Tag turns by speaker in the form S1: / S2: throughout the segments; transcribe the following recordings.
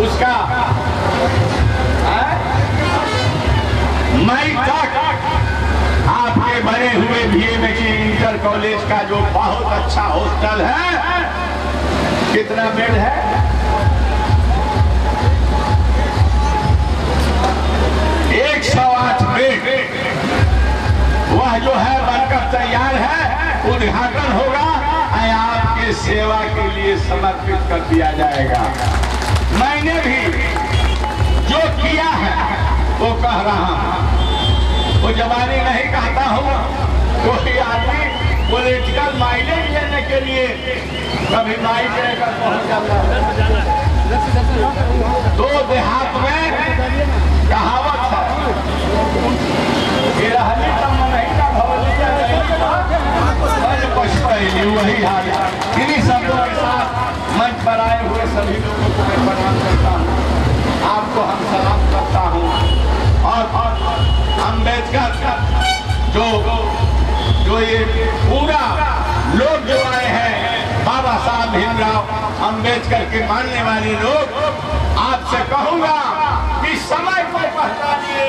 S1: उसका मई तक आपके बने हुए बीएमएसी इंटर कॉलेज का जो बहुत अच्छा हॉस्टल है, कितना बेड है? 108 बेड, वह जो है बनकर तैयार है, उद्घाटन होगा और आपके सेवा के लिए समर्पित कर दिया जाएगा। मैंने भी जो किया है वो कह रहा हूं, वो जवानी नहीं कहता हूँ। कोई आदमी पॉलिटिकल माइलेज लेने के लिए कभी माइक लेकर पहुंच जाता है। तो देहात में कहावत है, वही हाल है। इन्हीं शब्दों के साथ मंच पर आए हुए सभी लोगों को मैं प्रणाम करता हूँ, आपको हम सलाम करता हूँ। और अम्बेडकर जो ये पूरा लोग जो आए हैं, बाबा साहब भीमराव अम्बेडकर के मानने वाले लोग, आपसे कहूंगा कि समय को पहचानिए।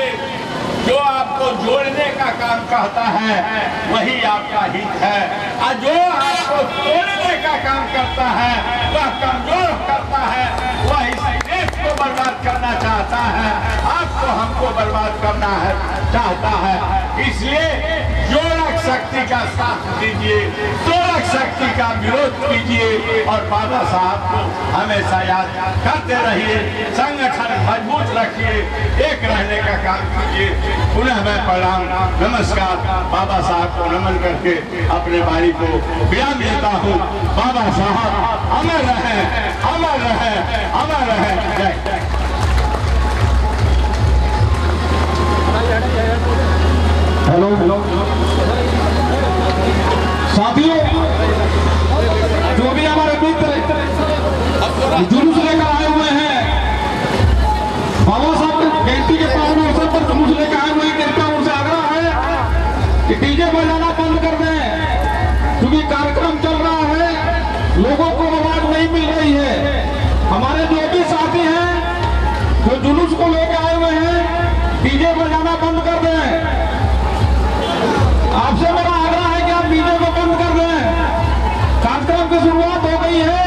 S1: जो आपको जोड़ने का काम कहता है वही आपका हित है, और जो आपको तोड़ने का काम करता है वह कमजोर करता है, वह इस देश को बर्बाद करना चाहता है, आपको हमको बर्बाद करना है चाहता है। इसलिए जोड़क शक्ति का साथ दीजिए, तोड़क शक्ति का विरोध कीजिए और बाबा साहब को हमेशा याद करते रहिए, संगठन मजबूत रखिए, एक रहने का काम कीजिए। पुनः मैं प्रणाम नमस्कार बाबा साहब को नमन करके अपने बारी को विराम देता हूँ। बाबा साहब अमर रहे, अमर रहे, अमर रहे। जय।
S2: हेलो साथियों, जो भी हमारे मित्र जुलूस लेकर आए हुए हैं, बाबा साहब के जयंती के पावन अवसर पर जुलूस लेकर आए हुए हैं, कृपया उनसे आग्रह है कि डीजे बजाना बंद कर दें, क्योंकि कार्यक्रम चल रहा है, लोगों को आवाज नहीं मिल रही है। हमारे जो भी साथी हैं जो जुलूस को लेकर आए हुए हैं, डीजे बजाना बंद कर दें। आपसे मेरा आग्रह है कि आप डीजे को बंद कर दें। कार्यक्रम की शुरुआत हो गई है,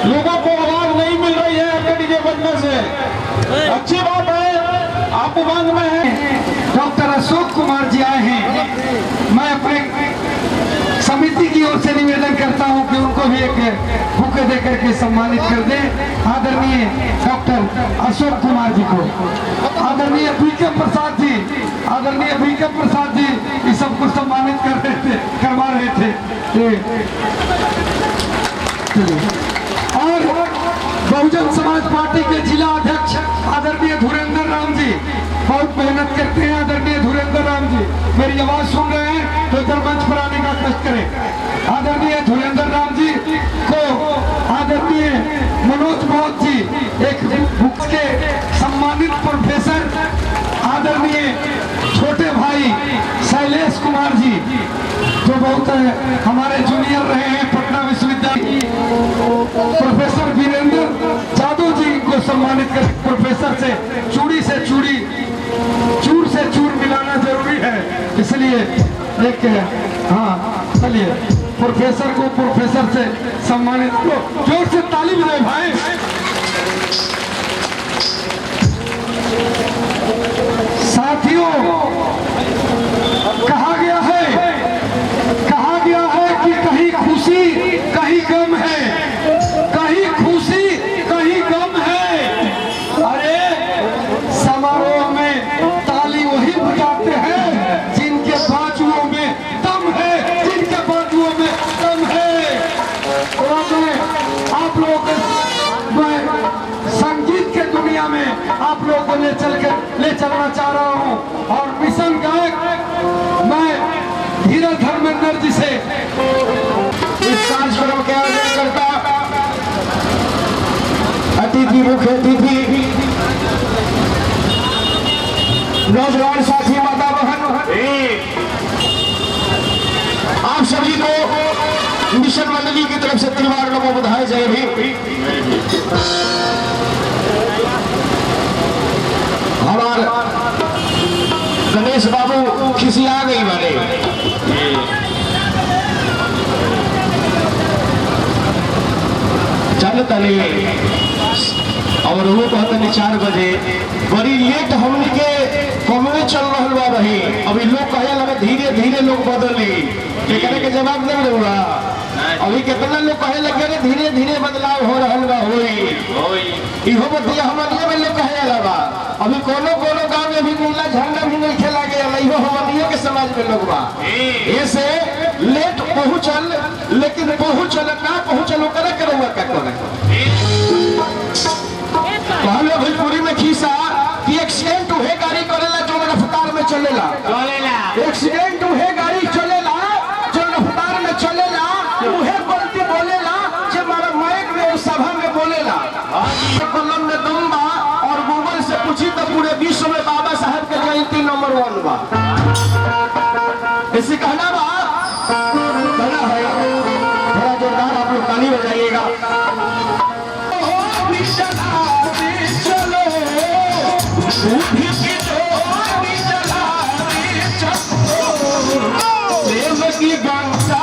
S2: लोगों को आवाज नहीं मिल रही है आपके डीजे बजने से। अच्छी बात है, आप उमंग में हैं।
S3: डॉक्टर अशोक कुमार जी आए हैं, मैं अपने समिति की ओर से निवेदन करता हूं कि उनको भी एक बुके देकर के सम्मानित कर दें। आदरणीय डॉक्टर अशोक कुमार जी को, आदरणीय बीके प्रसाद जी, आदरणीय बीके प्रसाद जी इस सबको सम्मानित करवा रहे थे। और बहुजन समाज पार्टी के जिला अध्यक्ष आदरणीय धुरेंद्र राम जी बहुत मेहनत करते हैं। आदरणीय धुरेंद्र राम जी मेरी आवाज सुन रहे हैं तो इधर मंच पर आने का कष्ट करें। आदरणीय धुरेंद्र राम जी को आदरणीय मनोज बहुत जी एक बुक के सम्मानित प्रोफेसर, आदरणीय छोटे भाई शैलेश कुमार जी जो बहुत हमारे जूनियर रहे हैं पटना विश्वविद्यालय, प्रोफेसर वीरेंद्र जादव जी को सम्मानित कर, प्रोफेसर से चूड़ी से चूड़ी, चूर से चूर मिलाना जरूरी है, इसलिए एक हाँ चलिए प्रोफेसर को प्रोफेसर से सम्मानित को जोर से ताली बजाए भाई। साथियों, कहा गया है कि कहीं खुशी कहीं गम है, कहीं खुशी कहीं गम है। अरे समारोह में ताली वही बजाते हैं जिनके बाजुओं में दम है, जिनके बाजुओं में दम है। और मैं आप लोग संगीत के दुनिया में आप लोगों को ले चलना चाह रहा हूं, और मिशन गायक मैं धीरज धर्मेंद्र जी से
S2: इस कार्यक्रम के आयोजन करता अतिथि, मुख्य अतिथि, नौजवान साथी, माता बहन, आप सभी को मिशन मंडली की तरफ से त्रिवार नमो बधाई। जय भीम। हमारे गणेश बाबू खिसिया गई बारे चल तले और वो कहते 4 बजे बड़ी लेट हमने के कमे चल रहा रही। अभी लोग कहे लगे धीरे धीरे लोग बदली कहने के जवाब नहीं दूंगा। अभी कितना लोग कहे लगे धीरे धीरे बदलाव हो रहा इहो बतिया हमारे में लोग कहे लगा। अभी कोनो कोनो गांव में भी नीला झंडा भी नहीं खेला गया इहो हमारे के समाज में लोग बा ऐसे लेट पहुंचल लेकिन पहुंचल ना पहुंचल करे करूंगा क्या करे पहले भोजपुरी में खीसा कि एक्सीडेंट हुए गाड़ी करेला जो रफ्तार में चलेला एक्सीडेंट हुए गाड़ी चलेला जो रफ्तार में चलेला उहे गलती बोलेला जो हमारा माइक में सभा में बोलेला कलम में दम बा और गूगल से पूछी तो पूरे विश्व में बाबा साहब के जयंती नंबर 1 बा। इसी कहना बा कहना है थोड़ा जोरदार आप लोग ताली बजाइएगा। की गंगा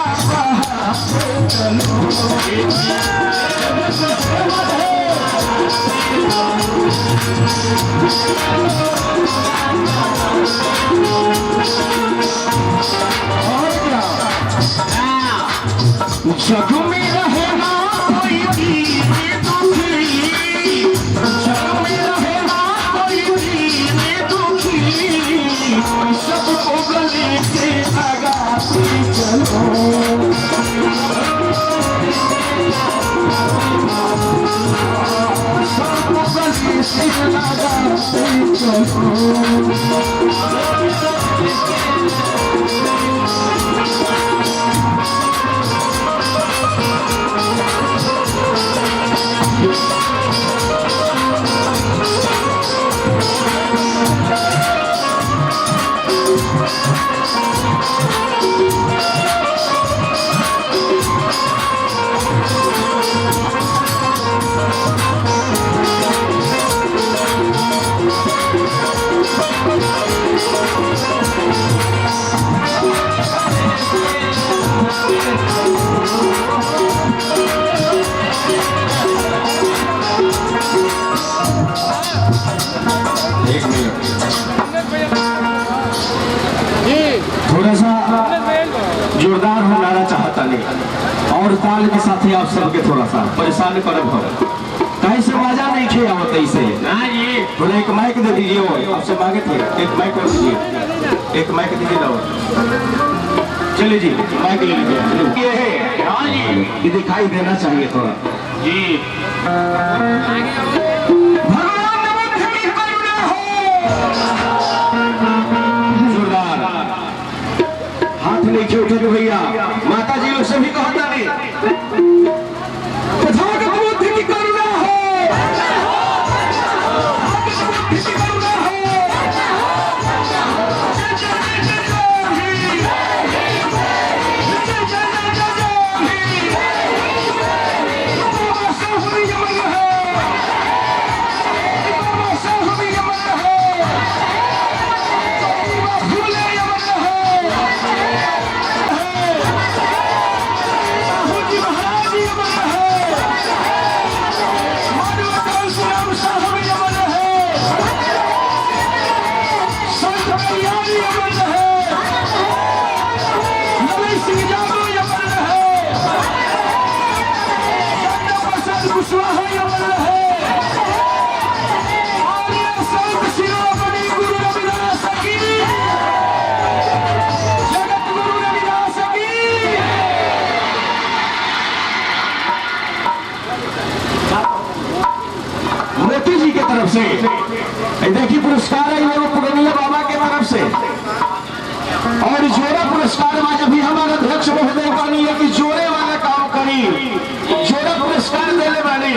S2: जग में रहे ना कोई दुखी जग में रहे ना कोई दुखी सबको गले से लगाते चलो सबको गले से लगाते चलो। थोड़ा सा जोरदार हो नारा चाहता नहीं और ताल के साथ ही आप सबके थोड़ा सा परेशान करब हो कहीं से मजा नहीं खे आवत ऐसे थोड़ा एक माइक दे दीजिए वो आपसे मांगे थे एक माइक और दीजिए एक माइक दीजिए ना चलिए जी माइक ले लीजिए ये है ये दिखाई देना चाहिए थोड़ा जी। हाथ नहीं उठे तो भैया माता जी लोग से भी कहता नहीं बुद्धि की करुणा हो तरफ से देखिए पुरस्कार है ये पुरनिया बाबा के तरफ से और जोड़ा पुरस्कार में जब भी हमारे अध्यक्ष महोदय बानी है कि जोड़े वाला काम करी जोड़ा पुरस्कार देने वाली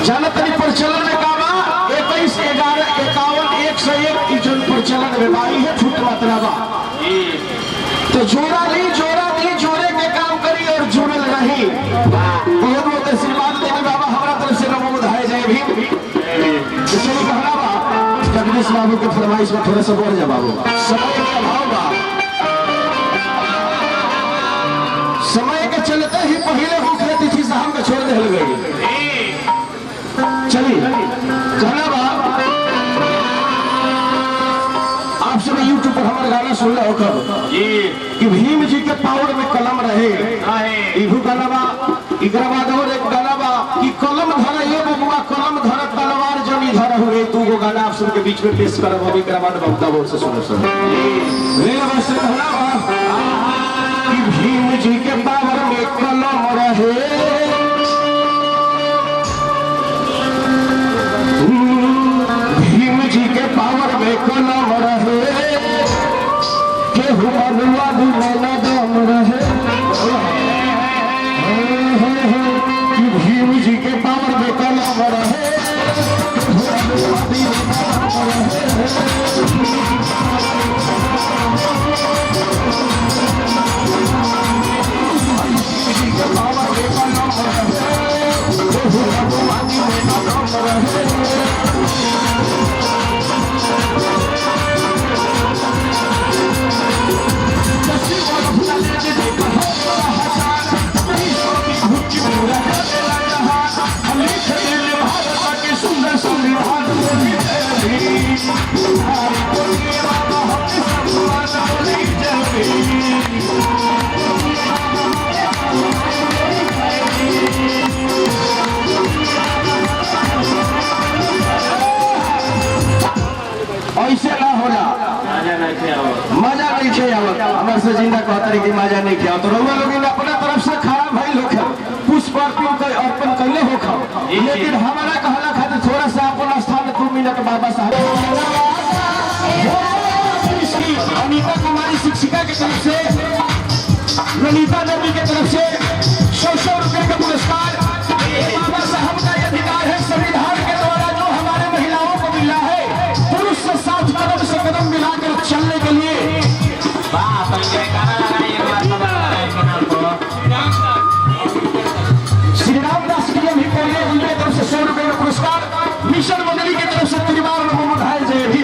S2: जानकारी प्रचलन में काबा 21 11 51 101 जन प्रचलन में बाई है छूट मात्रा बा तो जोड़ा ली जोड़े के काम करी और जुड़ल रही बहुत बहुत आशीर्वाद देने बाबा हमारा तरफ से नमो बधाई जय भीम। कहना
S4: आदर्श बाबू के फरमाइश में थोड़ा सा बढ़ जा बाबू। समय का अभाव बा, समय के चलते ही पहले भूख लेती थी साहब के छोड़ दे गई। चलिए कहना बा आप सब यूट्यूब पर हमारे गाना सुन रहे हो कब कि भीम जी के पावर में कलम रहे। इहू गाना बा, इकरा बाद और एक गाना बा कि कलम धरा ये बबुआ कलम धरा तलवार जनी धरा हुए। दू गो गाना आप सबके बीच में पेश करब हम। इकरा बाद बहुता बोल से सुनो सब रे बस कहना बा कि भीम जी के पावर में कलम रहे। भीम जी के पावर में कलम रहे, केहू मनुआ में न दम रहे। कि भीम जी के पावर में कलम रहे, केहू मनुआ में न दम ऐसे ना होला, मजा नहीं खे आवत। हमारे से जिंदा कहते कि मजा नहीं खे आवत। रउआ लोग अपना तरफ से खराब भाई लोग पुष्प अर्पण कैले हो खा, लेकिन हमारा कहला खातिर थोड़ा सा अपन स्थान 2 मिनट बाबा साहब। अनीता कुमारी शिक्षिका की तरफ से, ललिता देवी की तरफ से 100 रुपए का पुरस्कार। बाबा साहब का अधिकार है संविधान के द्वारा जो हमारे महिलाओं को मिला है, पुरुष से 7 कदम से कदम मिलाकर चलने के लिए। श्री रामदास की भी पहले उनकी तरफ से 100 रुपए का पुरस्कार। मिशन मंडली की तरफ से परिवार में बधाई जय भी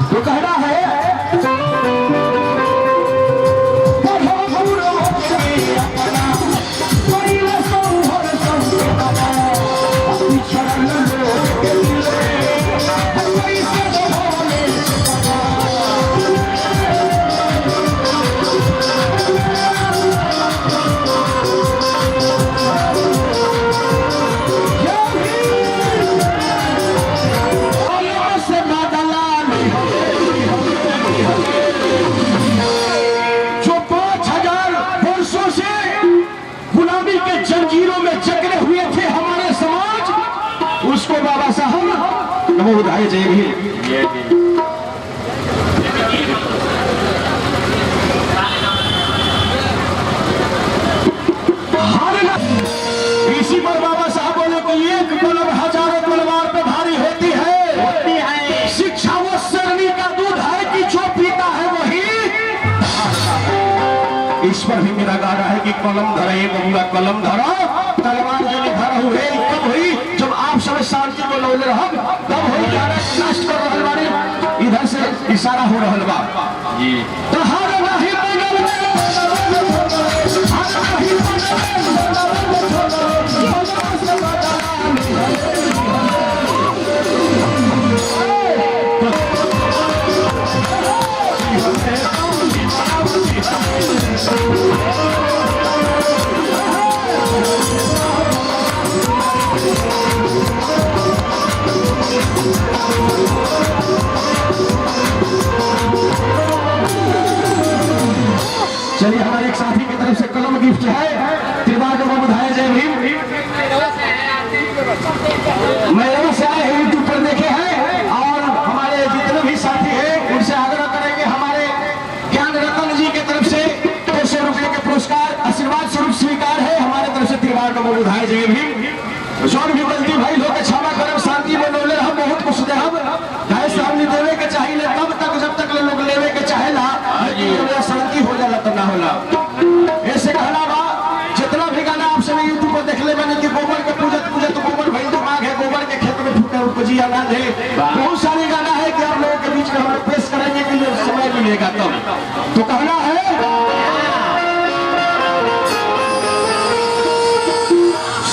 S4: तो कहना है। उसको बाबा साहब नमो बुधाय जय भी। इसी पर बाबा साहब बोले कि एक कलम हजारों तलवार पे भारी होती है। शिक्षा वो सरनी का दूध है कि जो पीता है वही। इस पर भी मेरा गाना है कि कलम धरे बबुआ कलम धरा तलवार जनी धरा हुए। कब हुई जब आप सब शांति को लौले रहब, तब हुई नष्ट कर रहल बाड़ी। इधर से इशारा हो रहल बा तो हर नहीं चलिए हमारे एक साथी की तरफ से कलम गिफ्ट है। त्रिवार को बधाई जय भीम। महिलाओं से आए हैं, यूट्यूब पर देखे हैं और हमारे जितने भी साथी हैं उनसे आग्रह करेंगे हमारे ज्ञान रतन जी की तरफ से 200 रुपए के पुरस्कार आशीर्वाद स्वरूप स्वीकार है हमारे तरफ से। त्रिवार को बधाई जय भीम। जोर भी गलती भाई लोग क्षमा करब, शांति में लोले हम बहुत कुछ दे हम से हमने देवे के चाहिए तब तक जब तक लोग लेवे के चाहेला शांति हो जाला तो ना होला। ऐसे कहना बा जितना भी गाना आप सब यूट्यूब पर देख ले बने कि गोबर के पूजत पूजत गोबर भाई दिमाग है, गोबर के खेत में फूटे उपजिया ना दे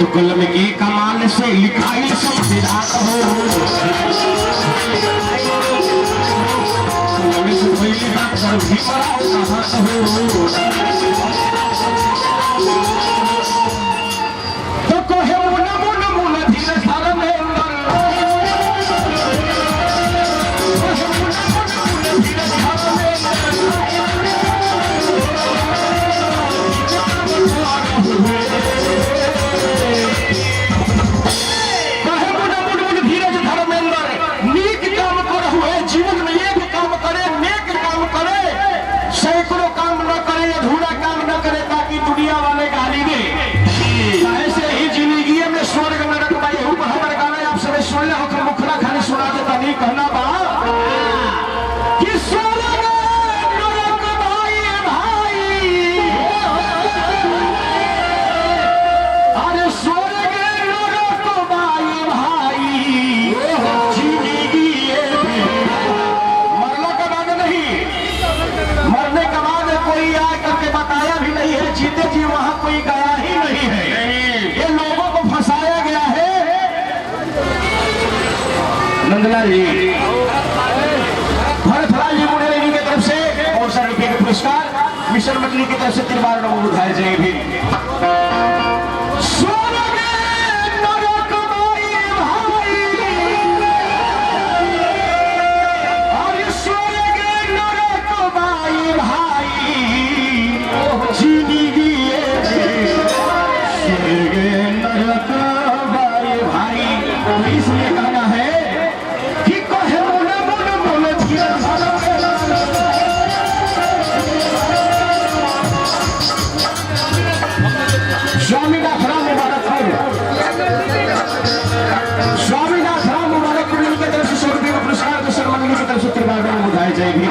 S4: तो कलम की कमाल से लिखाई सब विराट हो, कलम से पहली बात पर भी बड़ा हो। तो कोहे मुना मुना मुना धीरे सारा में अंदर, कोहे मुना मुना मुना धीरे सारा में कहना बा कि स्वर्ग नरक भाई भाई, अरे स्वर्ग नरक भाई भाई, जिंदगी मरने के बाद नहीं, मरने के बाद कोई आ करके बताया भी नहीं है, जीते जी वहां कोई गया ही नहीं है, ये लोगों को फंसाया गया है। नंदलाल जी, भरतलाल जी मुंडेरी की तरफ से और सौ रुपये के पुरस्कार, मिशन मंडली की तरफ से 3 बार नमूद उठाए जाएंगे। स्वर्ग नरक भाई भाई, और स्वर्ग नरक भाई भाई, जिंदगी स्वर्ग नरक भाई भाई, इसलिए कहना है स्वामीनाथ राम मुबारकपुर की तरफ से 100 रुपये का पुरस्कार, मिशन मंडली की तरफ से 3 बार नमूद उठाए जाएंगे।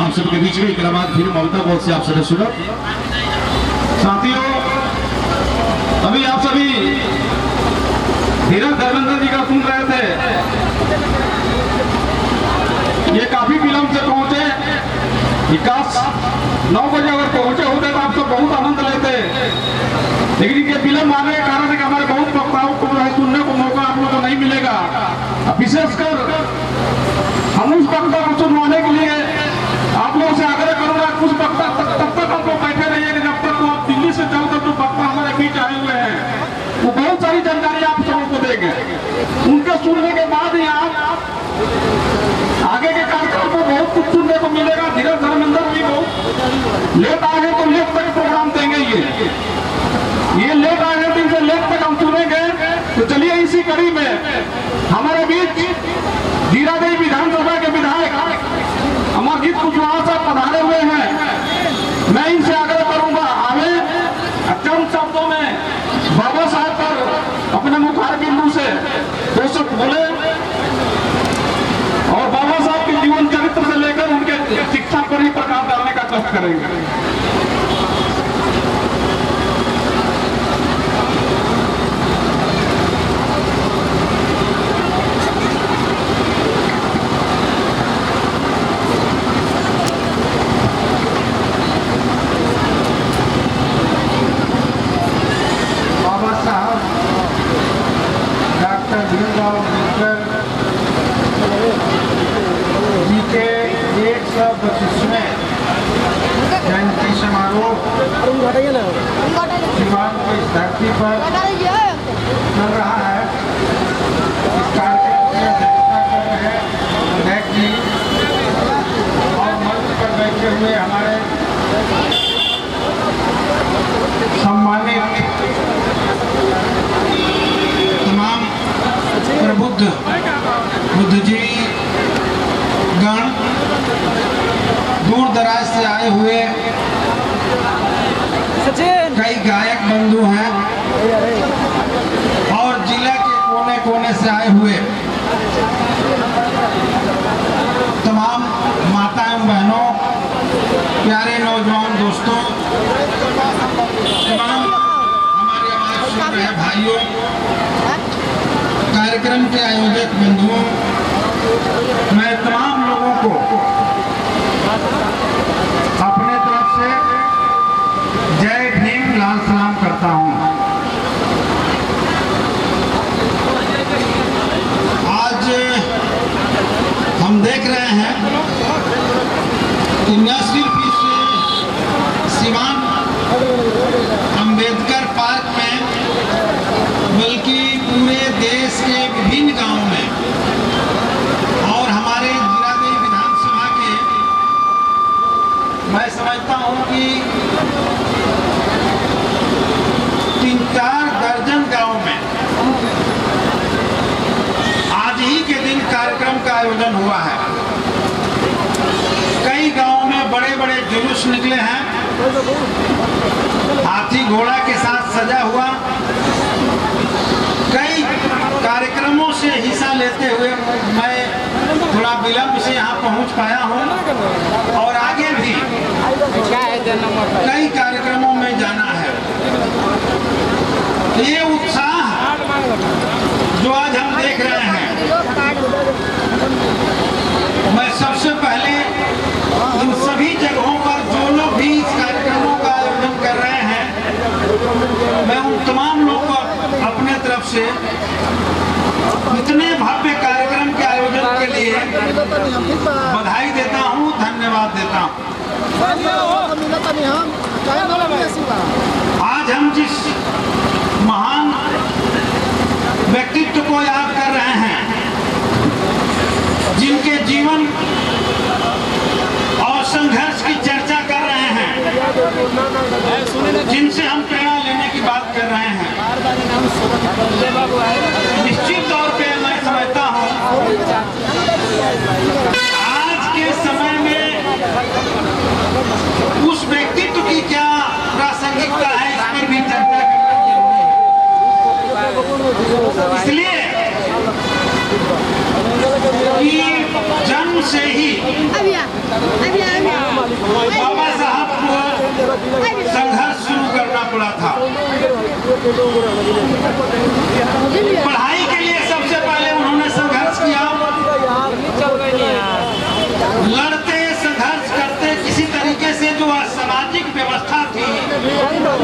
S4: आप सबके बीच में इकरामात फिर ममता बहुत से आप सभी सुनो। साथियों, अभी आप सभी धीरज धर्मेंद्र जी का सुन रहे थे। ये काफी विलंब से पहुंचे, 9 बजे अगर पहुंचे होते तो आप सब बहुत आनंद लेते, लेकिन ये विलंब आने के कारण कि हमारे बहुत वक्ताओं को सुनने को मौका आप लोगों को नहीं मिलेगा। विशेषकर हम उस वक्ता को सुनवाने के लिए आप लोगों से आग्रह करूंगा, कुछ वक्ता तब तक आप लोग बैठे रहिए जब तक तो आप दिल्ली से चलकर जो वक्ता हमारे बीच आए हुए हैं वो बहुत सारी जानकारी आप सबों को देंगे। उनके सुनने के बाद ही आप आगे के कार्यक्रम को बहुत कुछ सुनने को मिलेगा। धीरज धर्मेंद्र भी बहुत लेट आ गए तो लेट तक प्रोग्राम देंगे, ये लेट आ गए तो इनसे लेट तक हम सुनेंगे। तो चलिए इसी कड़ी में हमारे बीच जीरादेवी विधानसभा के विधायक अमरजीत कुशवाहा साहब पधारे हुए हैं। मैं इनसे आग्रह करूंगा आगे चंद शब्दों में बाबा साहब पर अपने मुखार बिंदु से 2 शब्द बोले और बाबा साहब के जीवन चरित्र से लेकर उनके शिक्षा पर ही प्रकाश डालने का कष्ट करेंगे।
S3: धरती पर चल रहा है। इस कार्यक्रम की अध्यक्षता कर रहे अध्यक्ष जी और मंच पर बैठे हुए हमारे सम्मानित तमाम प्रबुद्ध बुद्धिजीवी गण, दूर दराज से आए हुए कई गायक बंधु हैं और जिला के कोने कोने से आए हुए तमाम माता एवं बहनों, प्यारे नौजवान दोस्तों, तमाम हमारे आवाज सुन रहे भाइयों, कार्यक्रम के आयोजक बंधुओं, मैं तमाम लोगों को अपने तरफ से जय भीम लाल सलाम करता हूं। आज हम देख रहे हैं कि न सिर्फ इस सिवान अंबेडकर पार्क में बल्कि पूरे देश के विभिन्न गांवों में और हमारे जिलादेवी विधानसभा के, मैं समझता हूं कि 3-4 दर्जन गांव में आज ही के दिन कार्यक्रम का आयोजन हुआ है। कई गांवों में बड़े बड़े जुलूस निकले हैं, हाथी घोड़ा के साथ सजा हुआ। कई कार्यक्रमों से हिस्सा लेते हुए मैं थोड़ा विलंब से यहाँ पहुँच पाया हूँ और आगे भी कई कार्यक्रमों में जाना है। ये उत्साह जो आज हम देख रहे हैं, मैं सबसे पहले इन सभी जगहों पर जो लोग भी इस कार्यक्रमों का आयोजन कर रहे हैं, मैं उन तमाम लोगों को अपने तरफ से इतने भव्य कार्यक्रम के आयोजन के लिए बधाई देता हूँ, धन्यवाद देता हूँ। आज हम जिस महान व्यक्तित्व को याद कर रहे हैं, जिनके जीवन और संघर्ष की चर्चा कर रहे हैं, जिनसे हम प्रेरणा लेने की बात कर रहे हैं, निश्चित तौर पे मैं समझता हूँ आज के समय में उस व्यक्तित्व की क्या प्रासंगिकता है, इस पर भी चर्चा करना जरूरी है। इसलिए कि जन्म से ही बाबा साहब को संघर्ष शुरू करना पड़ा था। पढ़ाई के लिए सबसे पहले उन्होंने संघर्ष किया, लड़ते संघर्ष करते किसी तरीके से जो सामाजिक व्यवस्था थी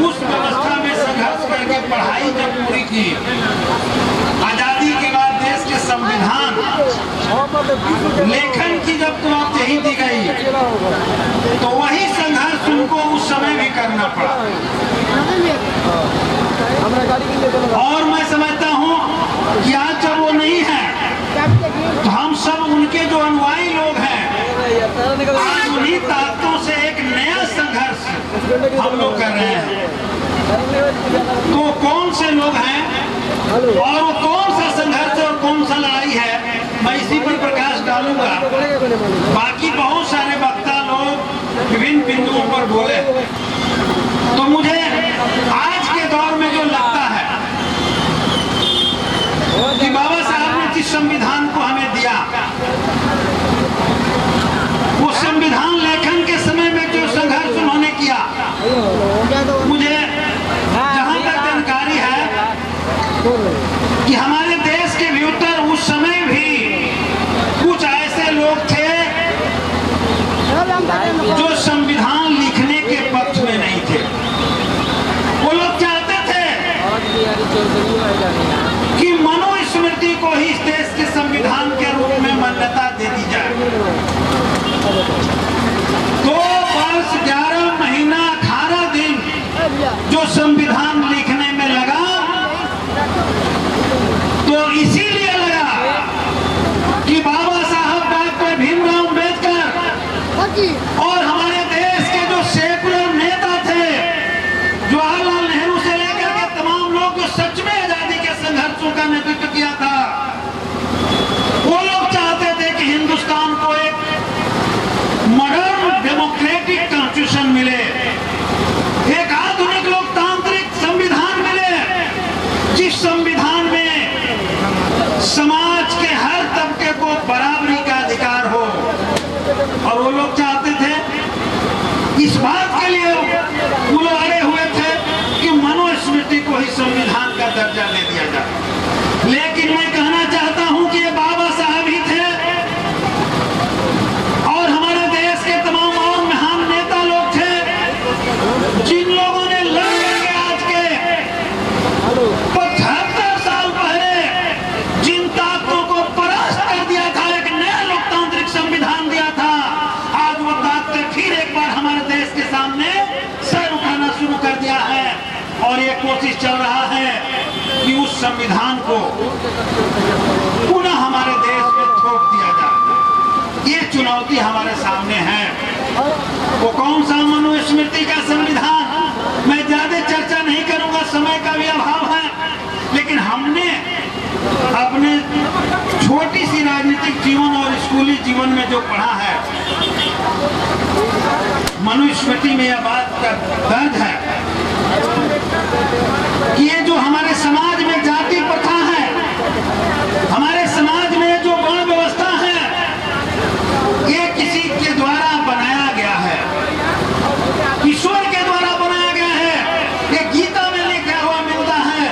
S3: उस व्यवस्था में संघर्ष करके पढ़ाई जब पूरी की, आजादी के बाद देश के संविधान लेखन की जब चुनौती दी गई तो वही संघर्ष उनको उस समय भी करना पड़ा। और मैं समझता हूँ कि आज जब वो नहीं है तो हम सब उनके जो अनुयायी लोग हैं, आज उन्हीं ताकतों से एक नया संघर्ष हम लोग कर रहे हैं। तो कौन से लोग हैं और वो कौन सा संघर्ष और कौन सा लड़ाई है, मैं इसी पर प्रकाश डालूंगा। बाकी बहुत सारे वक्ता लोग विभिन्न बिंदुओं पर बोले, तो मुझे आज के दौर में जो लगता है कि बाबा साहब ने जिस संविधान को हमें दिया, वो संविधान लेखन के समय में जो संघर्ष उन्होंने किया, मुझे जहां तक जानकारी है कि हमारे देश के भीतर उस समय भी कुछ ऐसे लोग थे जो संविधान लिखने के पक्ष में नहीं थे। वो लोग चाहते थे कि मनुस्मृति को ही इस देश के संविधान के रूप में मान्यता दे दी जाए। 2 वर्ष 11 महीना 18 दिन जो संविधान लिखने में लगा,
S5: इस संविधान में समाज के हर तबके को बराबरी का अधिकार हो, और वो लोग चाहते थे, इस बात के लिए वो लोग अड़े हुए थे कि मनुस्मृति को ही संविधान का दर्जा दे दिया जाए। लेकिन मैं कहना चाहता हूं कि ये बाबा साहब ही थे और हमारे देश के तमाम और महान नेता लोग थे, जिन लोगों ने लड़ के आज के 75 साल पहले जिन ताकतों को परास्त कर दिया था, एक नया लोकतांत्रिक संविधान दिया था, आज वो ताकतें फिर एक बार हमारे देश के सामने सर उठाना शुरू कर दिया है। और ये कोशिश चल रहा है कि उस संविधान को पुनः हमारे देश में थोप दिया जाए। ये चुनौती हमारे सामने है। वो कौन सा मनुस्मृति का संविधान, मैं ज्यादा चर्चा नहीं करूंगा, समय का भी अभाव है। लेकिन हमने अपने छोटी सी राजनीतिक जीवन और स्कूली जीवन में जो पढ़ा है, मनुस्मृति में यह बात का दर्ज है कि ये जो हमारे समाज में जाति प्रथा है, हमारे समाज में जो वर्ण व्यवस्था है, ये किसी के द्वारा बनाया गया है, ईश्वर के द्वारा बनाया गया है। ये गीता में लिखा हुआ मिलता है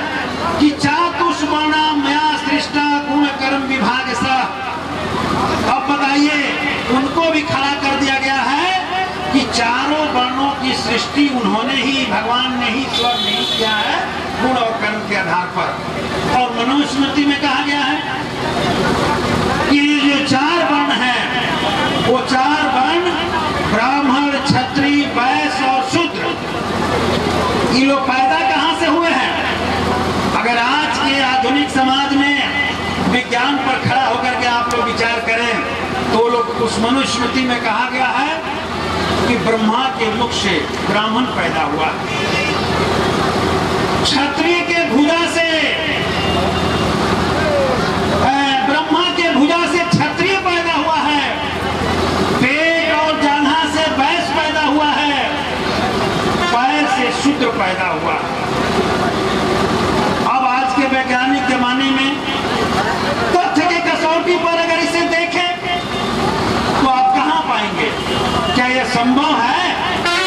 S5: कि चातुष्वर्णा मया सृष्टा गुण कर्म विभाग सा। अब बताइए, उनको भी खड़ा कर दिया गया है कि चारों वर्णों की सृष्टि उन्होंने ही, भगवान ने ही, ईश्वर ने ही किया है, गुण और कर्म के आधार पर। और मनुस्मृति में कहा गया है कि ये जो चार वर्ण हैं, वो चार वर्ण ब्राह्मण, क्षत्रिय, वैश्य और शूद्र, ये लोग पैदा कहां से हुए हैं? अगर आज के आधुनिक समाज में विज्ञान पर खड़ा होकर के आप लोग विचार करें तो लोग उस मनुस्मृति में कहा गया है कि ब्रह्मा के मुख से ब्राह्मण पैदा हुआ, क्षत्रिय के भुजा से, ब्रह्मा के भुजा से क्षत्रिय पैदा हुआ है, पेट और जांघा से वैश्य पैदा हुआ है, पैर से शूद्र पैदा हुआ। अब आज के वैज्ञानिक जमाने में तथ्य के कसौटी पर अगर इसे देखें तो आप कहां पाएंगे? क्या यह संभव है?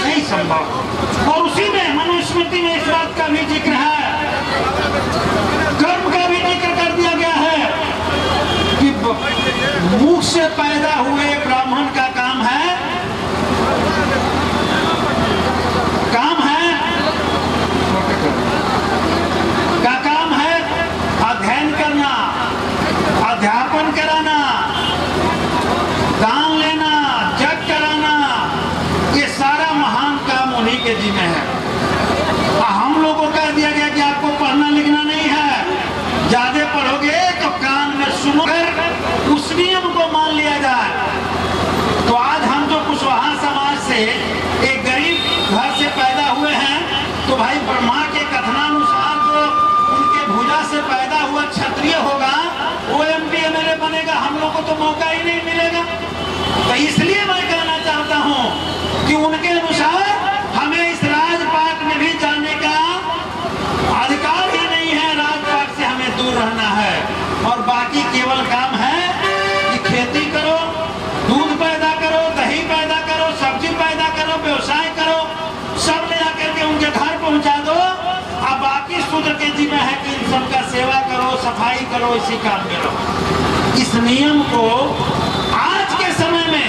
S5: नहीं संभव। और उसी में मनुस्मृति में इस बात का भी जिक्र है, कर्म का भी जिक्र कर दिया गया है कि मुख से पैदा हुए ब्राह्मण का काम है अध्ययन करना, अध्यापन कराना, दान लेना, जग कराना, ये सारा महान काम उन्हीं के जिम्मे है। हम लोगों को कह दिया गया कि आपको पढ़ना लिखना नहीं है, ज्यादा पढ़ोगे तो कान में सुनकर उस नियम को मान लिया जाए। तो आज हम जो कुशवाहा समाज से एक गरीब घर से पैदा हुए हैं, तो भाई ब्रह्मा के कथनानुसार जो उनके भुजा से पैदा हुआ क्षत्रिय होगा, वो MP MLA बनेगा, हम लोग को तो मौका ही नहीं मिलेगा। तो इसलिए मैं कहना चाहता हूं कि उनके अनुसार हमें इस राजपाट में भी जाने का अधिकार ही नहीं है, राजपाट से हमें दूर रहना है। और बाकी केवल काम है कि खेती करो, दूध पैदा करो, दही पैदा करो, सब्जी पैदा करो, व्यवसाय करो, सब ले आकर के उनके घर पहुंचा दो। अब बाकी शूद्र के जिम्मे है कि इन सबका सेवा करो, सफाई करो, इसी काम में रहो। इस नियम को आज के समय में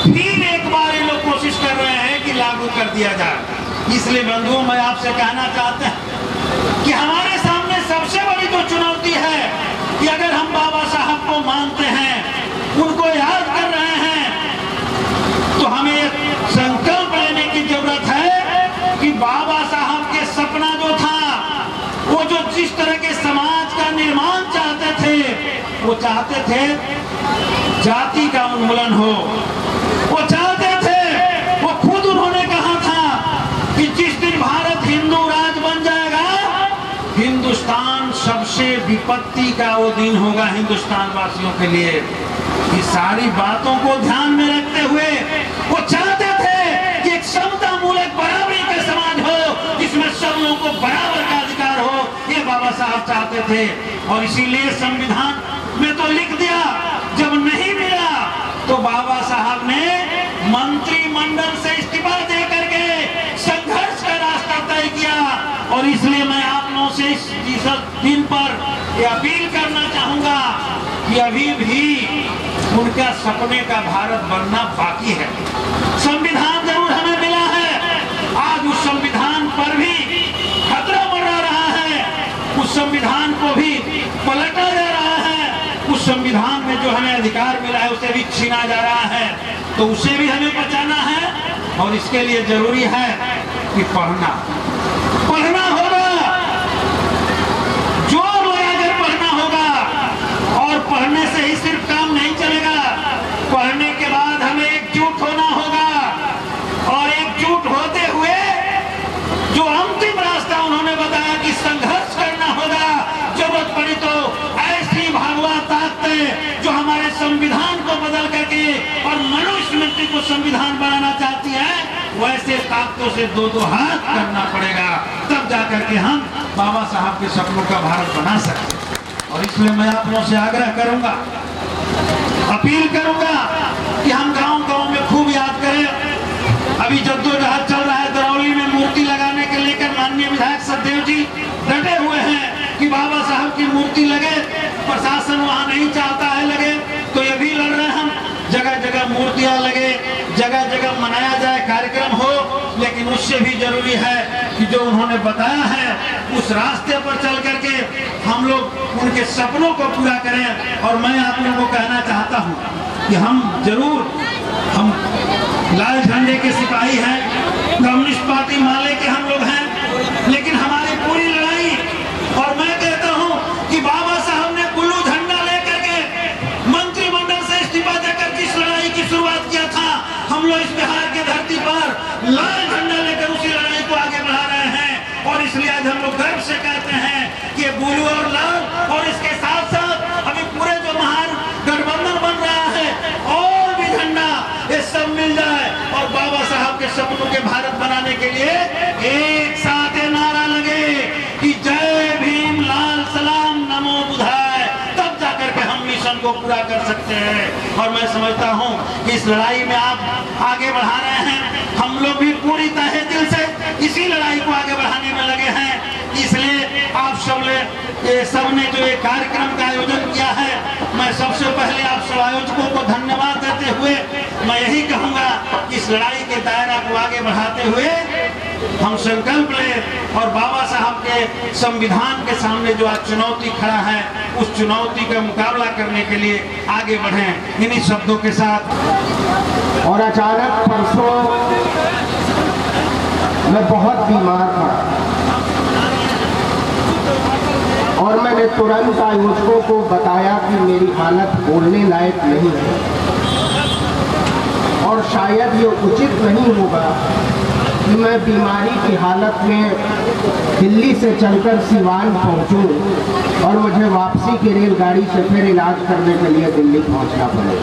S5: फिर एक बार ये लोग कोशिश कर रहे हैं कि लागू कर दिया जाए। इसलिए बंधुओं, मैं आपसे कहना चाहते हैं कि हमारे सामने सबसे बड़ी जो चुनौती है कि अगर हम बाबा साहब को मानते हैं, उनको याद कर रहे हैं, तो हमें एक संकल्प लेने की जरूरत है कि बाबा साहब के सपना जो था, वो जो जिस तरह के समाज का निर्माण चाहते थे, वो चाहते थे जाति का उन्मूलन हो, वो चाहते थे, वो खुद उन्होंने कहा था कि जिस दिन भारत हिंदू राज बन जाएगा, हिंदुस्तान सबसे विपत्ति का वो दिन होगा हिंदुस्तान वासियों के लिए। ये सारी बातों को ध्यान में रखते हुए वो चाहते थे कि एक समता मूलक बराबरी का समाज हो, जिसमें सब लोगों को बराबर का अधिकार हो। ये बाबा साहब चाहते थे और इसीलिए संविधान में तो लिख दिया। जब नहीं मिला तो बाबा साहब ने मंत्रिमंडल से इस्तीफा दे करके संघर्ष का रास्ता तय किया। और इसलिए मैं आप लोगों से इस दिन पर यह अपील करना चाहूंगा कि अभी भी उनका सपने का भारत बनना बाकी है। संविधान जरूर हमें मिला है, आज उस संविधान पर भी खतरा मंडरा रहा है, उस संविधान को भी पलटा जा रहा है, उस संविधान में जो हमें अधिकार मिला है उसे भी छीना जा रहा है, तो उसे भी हमें बचाना है। और इसके लिए जरूरी है कि पढ़ना होगा, जोर लगाकर पढ़ना होगा। और पढ़ने से ही सिर्फ काम नहीं चलेगा, पढ़ने के बाद हमें एकजुट होना होगा। और एकजुट होते हुए जो अंतिम रास्ता उन्होंने बताया कि संघर्ष करना होगा, जरूरत पड़ी तो ऐसी भगवा ताकतें जो हमारे संविधान को बदल करके और मनुस्मृति को संविधान बनाना चाहती है, वैसे ताकतों से दो हाथ करना पड़ेगा, तब जाकर के हम बाबा साहब के सपनों का भारत बना सकते हैं। और इसलिए मैं आप लोगों से आग्रह करूंगा, अपील करूंगा कि हम गांव-गांव में खूब याद करें। अभी जद्दोजहद चल रहा है, दरौली में मूर्ति लगाने के लेकर माननीय विधायक सचदेव जी डटे हुए हैं कि बाबा साहब की मूर्ति लगे, प्रशासन वहां नहीं चाहता है लगे, तो ये भी लड़ रहे हैं हम, जगह जगह मूर्तियां लगे, जगह जगह मनाया जाए, कार्यक्रम हो। लेकिन उससे भी जरूरी है कि जो उन्होंने बताया है उस रास्ते पर चल करके हम लोग उनके सपनों को पूरा करें। और मैं आप लोगों को कहना चाहता हूं कि हम लाल झंडे के सिपाही हैं, कम्युनिस्ट पार्टी माले के हम लोग हैं, लेकिन हमारी पूरी लड़ाई, और मैं कहता हूं कि बाबा साहब ने ब्लू झंडा लेकर के मंत्रिमंडल से इस्तीफा देकर जिस लड़ाई की शुरुआत किया था, हम लोग इस बिहार की धरती पर लाल झंडा लेकर उसी लड़ाई को आगे बढ़ा रहे हैं। और इसलिए आज हम लोग गर्व से कहते हैं कि ब्लू और लाल, और इसके साथ साथ अभी पूरे जो महान गठबंधन बन रहा है और भी झंडा ये सब मिल जाए और बाबा साहब के सपनों के भारत बनाने के लिए एक साथ नारा लगे कि जय भीम, लाल सलाम, नमो बुद्धाय, तब जाकर के हम मिशन को पूरा कर सकते हैं। और मैं समझता हूं कि इस लड़ाई में आप आगे बढ़ा रहे हैं, हम लोग भी पूरी तहे दिल से इसी लड़ाई को आगे बढ़ाने में लगे हैं। इसलिए आप सबने जो एक कार्यक्रम का आयोजन किया है, मैं सबसे पहले आप सब आयोजकों को धन्यवाद देते हुए मैं यही कहूंगा कि इस लड़ाई के दायरा को आगे बढ़ाते हुए हम संकल्प लें और बाबा साहब के संविधान के सामने जो आज चुनौती खड़ा है, उस चुनौती का मुकाबला करने के लिए आगे बढ़ें। इन्हीं शब्दों के साथ।
S4: और अचानक परसों मैं बहुत बीमार था और मैंने तुरंत आयोजकों को बताया कि मेरी हालत बोलने लायक नहीं है और शायद ये उचित नहीं होगा कि मैं बीमारी की हालत में दिल्ली से चलकर सिवान पहुंचूं और मुझे वापसी की रेलगाड़ी से फिर इलाज करने के लिए दिल्ली पहुंचना पड़े।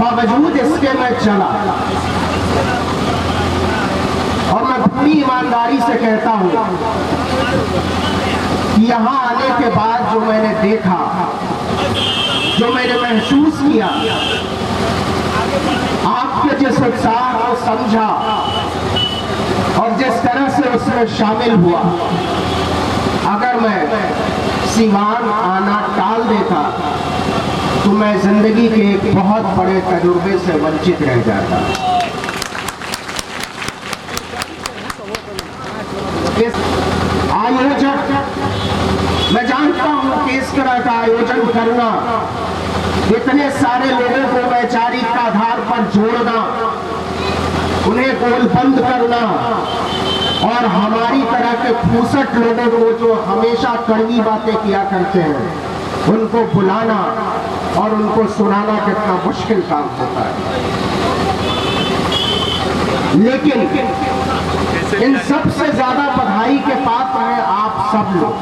S4: बावजूद इसके मैं चला और मैं पूरी ईमानदारी से कहता हूं कि यहाँ आने के बाद जो मैंने देखा, जो मैंने महसूस किया, आपके जिस उत्साह को समझा और जिस तरह से उसमें शामिल हुआ, अगर मैं सिवान आना टाल देता तो मैं जिंदगी के एक बहुत बड़े तजुर्बे से वंचित रह जाता। इस आयोजक, मैं जानता हूं कि इस तरह का आयोजन करना, इतने सारे लोगों को वैचारिक आधार पर जोड़ना, उन्हें गोलबंद करना और हमारी तरह के फूसट लोगों को जो हमेशा कड़वी बातें किया करते हैं उनको बुलाना और उनको सुनाना कितना मुश्किल काम होता है। लेकिन इन सबसे ज्यादा बधाई के पात्र हैं आप सब लोग।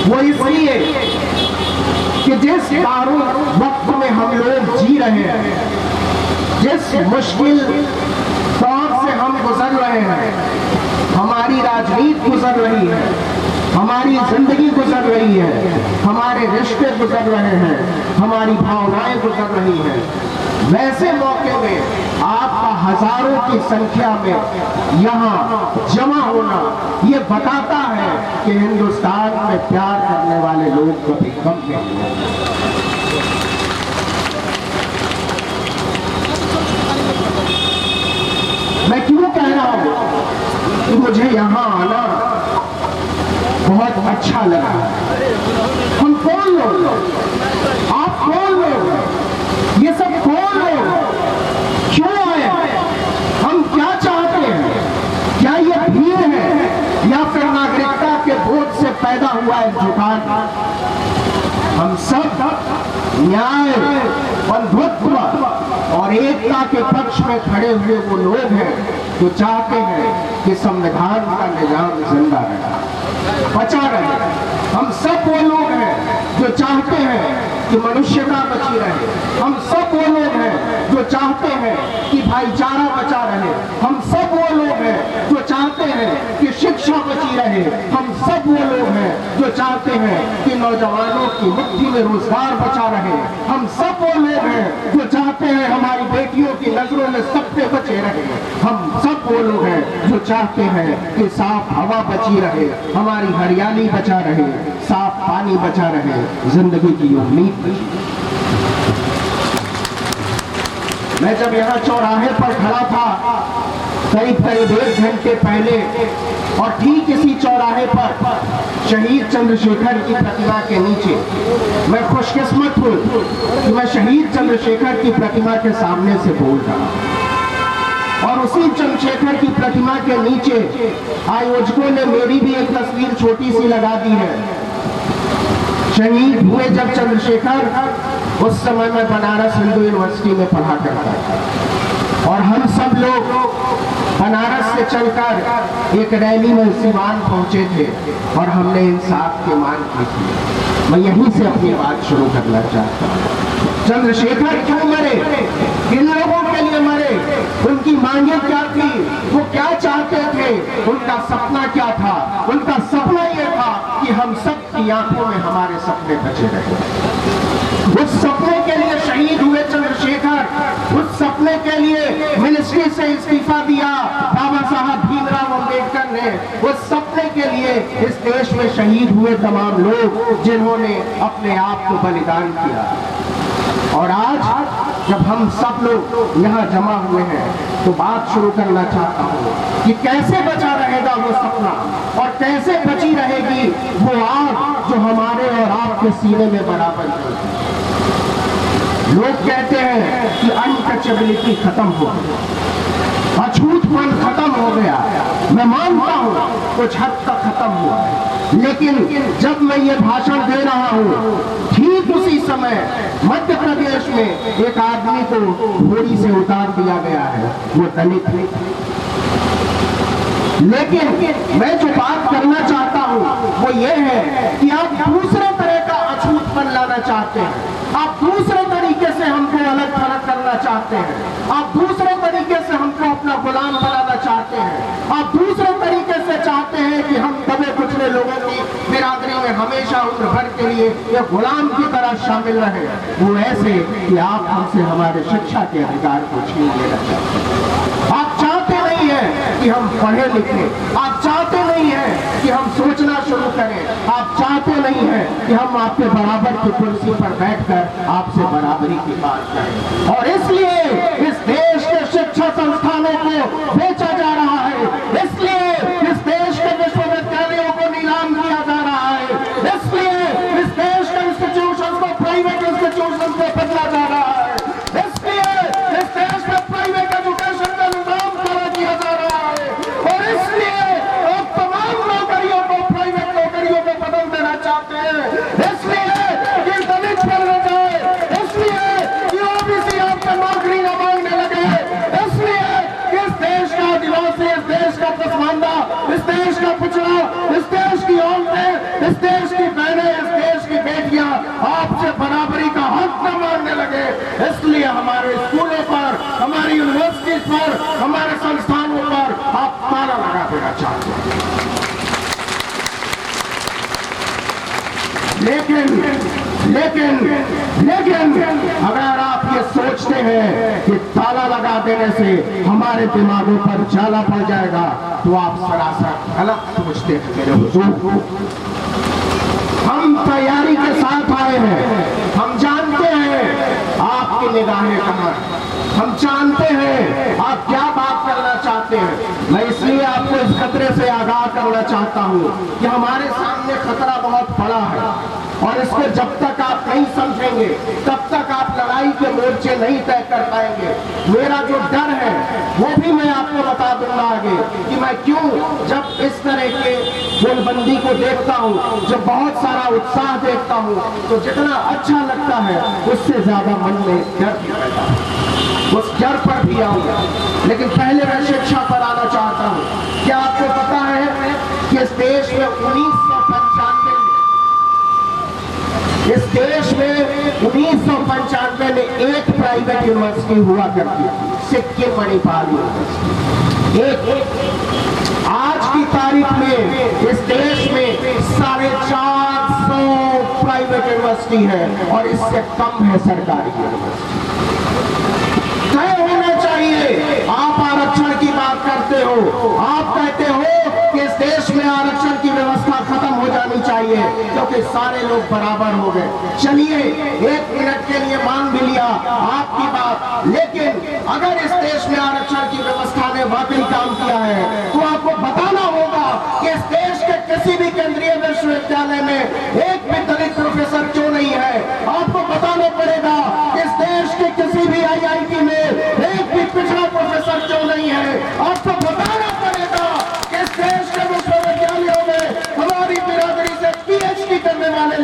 S4: वो इसलिए कि जिस दारुण वक्त में हम लोग जी रहे हैं, जिस मुश्किल दौर से से हम गुजर रहे हैं, हमारी राजनीति गुजर रही है, हमारी जिंदगी गुजर रही है, हमारे रिश्ते गुजर रहे हैं, हमारी भावनाएं गुजर रही हैं। वैसे मौके में आपका हजारों की संख्या में यहाँ जमा होना ये बताता है कि हिंदुस्तान में प्यार करने वाले लोग कभी कम नहीं होंगे। मैं क्यों कह रहा हूं कि मुझे यहाँ आना बहुत अच्छा लगा। हम कौन लोग, आप कौन लोग, ये सब कौन लोग, क्यों आए, हम क्या चाहते हैं, क्या ये भीड़ है या फिर नागरिकता के बोझ से पैदा हुआ है झुकाव? हम सब न्याय, बंधुत्व और एकता के पक्ष में खड़े हुए वो लोग हैं जो चाहते हैं कि संविधान का निजाम जिंदा रहे, बचा रहे। हम सब वो लोग हैं जो चाहते हैं कि मनुष्यता बची रहे। हम सब वो लोग हैं जो चाहते हैं कि भाईचारा बचा रहे। हम सब वो लोग हैं जो चाहते हैं कि शिक्षा बची रहे। हम सब वो लोग हैं जो चाहते हैं कि नौजवानों की मुट्ठी में रोजगार बचा रहे। हम सब वो लोग हैं जो चाहते हैं हमारी बेटियों की नजरों में सपने बचे रहे। हम सब वो लोग हैं जो चाहते हैं कि साफ हवा बची रहे, हमारी हरियाली बचा रहे, साफ पानी बचा रहे, जिंदगी की उम्मीद बची। मैं जब यहाँ चौराहे पर खड़ा था करीब 1 घंटे पहले, और ठीक इसी चौराहे पर शहीद चंद्रशेखर की प्रतिमा के नीचे, मैं खुशकिस्मत हूँ कि मैं शहीद चंद्रशेखर की प्रतिमा के सामने से बोल रहा। और उसी चंद्रशेखर की प्रतिमा के नीचे आयोजकों ने मेरी भी एक तस्वीर छोटी सी लगा दी है। शहीद हुए जब चंद्रशेखर, उस समय मैं बनारस हिंदू यूनिवर्सिटी में पढ़ा करता था, और हम सब लोग बनारस से चलकर एक रैली में सीवान पहुंचे थे और हमने इंसाफ की मांग की थी। मैं यहीं से अपनी बात शुरू करना चाहता हूँ। चंद्रशेखर क्यों मरे, किन लोगों के लिए मरे, उनकी मांगे क्या थी, वो क्या चाहते थे, उनका सपना क्या था? उनका सपना ये था कि हम सब की आंखों में हमारे सपने बचे रहे। उस सपने के लिए शहीद हुए चंद्रशेखर, उस सपने के लिए मिनिस्ट्री से इस्तीफा दिया बाबा साहब भीमराव अंबेडकर ने। उस सपने के लिए इस देश में शहीद हुए तमाम लोग जिन्होंने अपने आप को बलिदान किया। और आज जब हम सब लोग यहाँ जमा हुए हैं तो बात शुरू करना चाहता हूँ कि कैसे बचा रहेगा वो सपना, और कैसे बची रहेगी वो आग जो हमारे और आपके सीने में बराबर है। लोग कहते हैं कि अनटचेबिलिटी खत्म हो गई, अछूतपन खत्म हो गया। मैं मानता हूँ कुछ हद तक खत्म हुआ है, लेकिन जब मैं ये भाषण दे रहा हूँ ठीक उसी समय मध्य प्रदेश में एक आदमी को घोड़ी से उतार दिया गया है, वो दलित है। लेकिन मैं जो बात करना चाहता हूँ वो ये है कि आप दूसरे तरह का अछूतपन लाना चाहते हैं, आप दूसरे तरीके से हमको अलग थलग करना चाहते हैं, आप दूसरे तरीके से हमको अपना गुलाम बनाना चाहते हैं, आप दूसरे तरीके से चाहते हैं कि हम दबे कुचले लोगों की बिरादरी में हमेशा उम्र भर के लिए एक गुलाम की तरह शामिल रहे। वो ऐसे कि आप हमसे हमारे शिक्षा के अधिकार को छीन लेना चाहते हैं। आप चाहते नहीं है कि हम पढ़े लिखे, आप चाहते नहीं है कि हम सोचना शुरू करें, आप चाहते नहीं है कि हम आपके बराबर की कुर्सी पर बैठकर आपसे बराबरी की बात करें। और इसलिए इस देश के शिक्षा संस्थानों को बेचा जा रहा है, इसलिए इस देश के विश्वविद्यालयों को नीलाम किया जा रहा है, इसलिए इस देश के इंस्टीट्यूशन को प्राइवेट इंस्टीट्यूशन को बदला जा रहा है, इसलिए इस देश में प्राइवेट एजुकेशन का निजाम खड़ा किया जा रहा है, और इसलिए आप तमाम नौकरियों को प्राइवेट नौकरियों में बदल देना चाहते हैं, इसलिए कि दलित बढ़ जाए, इसलिए कि ओबीसी आपका नौकरी न मांगने लगे, इसलिए कि इस देश का चाहते हैं। लेकिन अगर आप ये सोचते हैं कि ताला लगा देने से हमारे दिमागों पर जाला पड़ जाएगा तो आप सरासर गलत सोचते हैं मेरे हुजूर। हम तैयारी के साथ आए हैं, हम जानते हैं आपकी निगाहें कहाँ हैं, हम जानते हैं आप क्या बात करना चाहते हैं। मैं इसलिए आपको इस खतरे से आगाह करना चाहता हूँ कि हमारे सामने खतरा बहुत बड़ा है और इसको जब तक आप नहीं समझेंगे तब तक आप लड़ाई के मोर्चे नहीं तय कर पाएंगे। मेरा जो डर है वो भी मैं आपको बता दूंगा आगे कि मैं क्यों जब इस तरह के गोलबंदी को देखता हूँ, जब बहुत सारा उत्साह देखता हूँ तो जितना अच्छा लगता है उससे ज्यादा मन में डर भी रहता है। उस डर पर भी आऊंगा, लेकिन पहले मैं शिक्षा पर आना चाहता हूँ। क्या आपको पता है कि इस देश में 1995 में एक प्राइवेट यूनिवर्सिटी हुआ करती थी, सिक्किम मणिपाल यूनिवर्सिटी। आज की तारीख में इस देश में 450 प्राइवेट यूनिवर्सिटी है और इससे कम है सरकारी यूनिवर्सिटी। तय होना चाहिए। आप आरक्षण की बात करते हो, आप कहते हो कि इस देश में आरक्षण की व्यवस्था खत्म हो जानी चाहिए क्योंकि सारे लोग बराबर हो गए। चलिए 1 मिनट के लिए मान भी लिया आपकी बात, लेकिन अगर इस देश में आरक्षण की व्यवस्था ने वाकई काम किया है तो आपको बताना होगा कि इस देश के किसी भी केंद्रीय विश्वविद्यालय में एक भी दलित प्रोफेसर क्यों नहीं है। आपको बताना पड़ेगा कि इस देश के किसी भी IIT में एक भी पिछड़ा प्रोफेसर क्यों नहीं है। आपको बताना पड़ेगा कि इस देश के विश्वविद्यालयों में हमारी बिरादरी से PhD करने वाले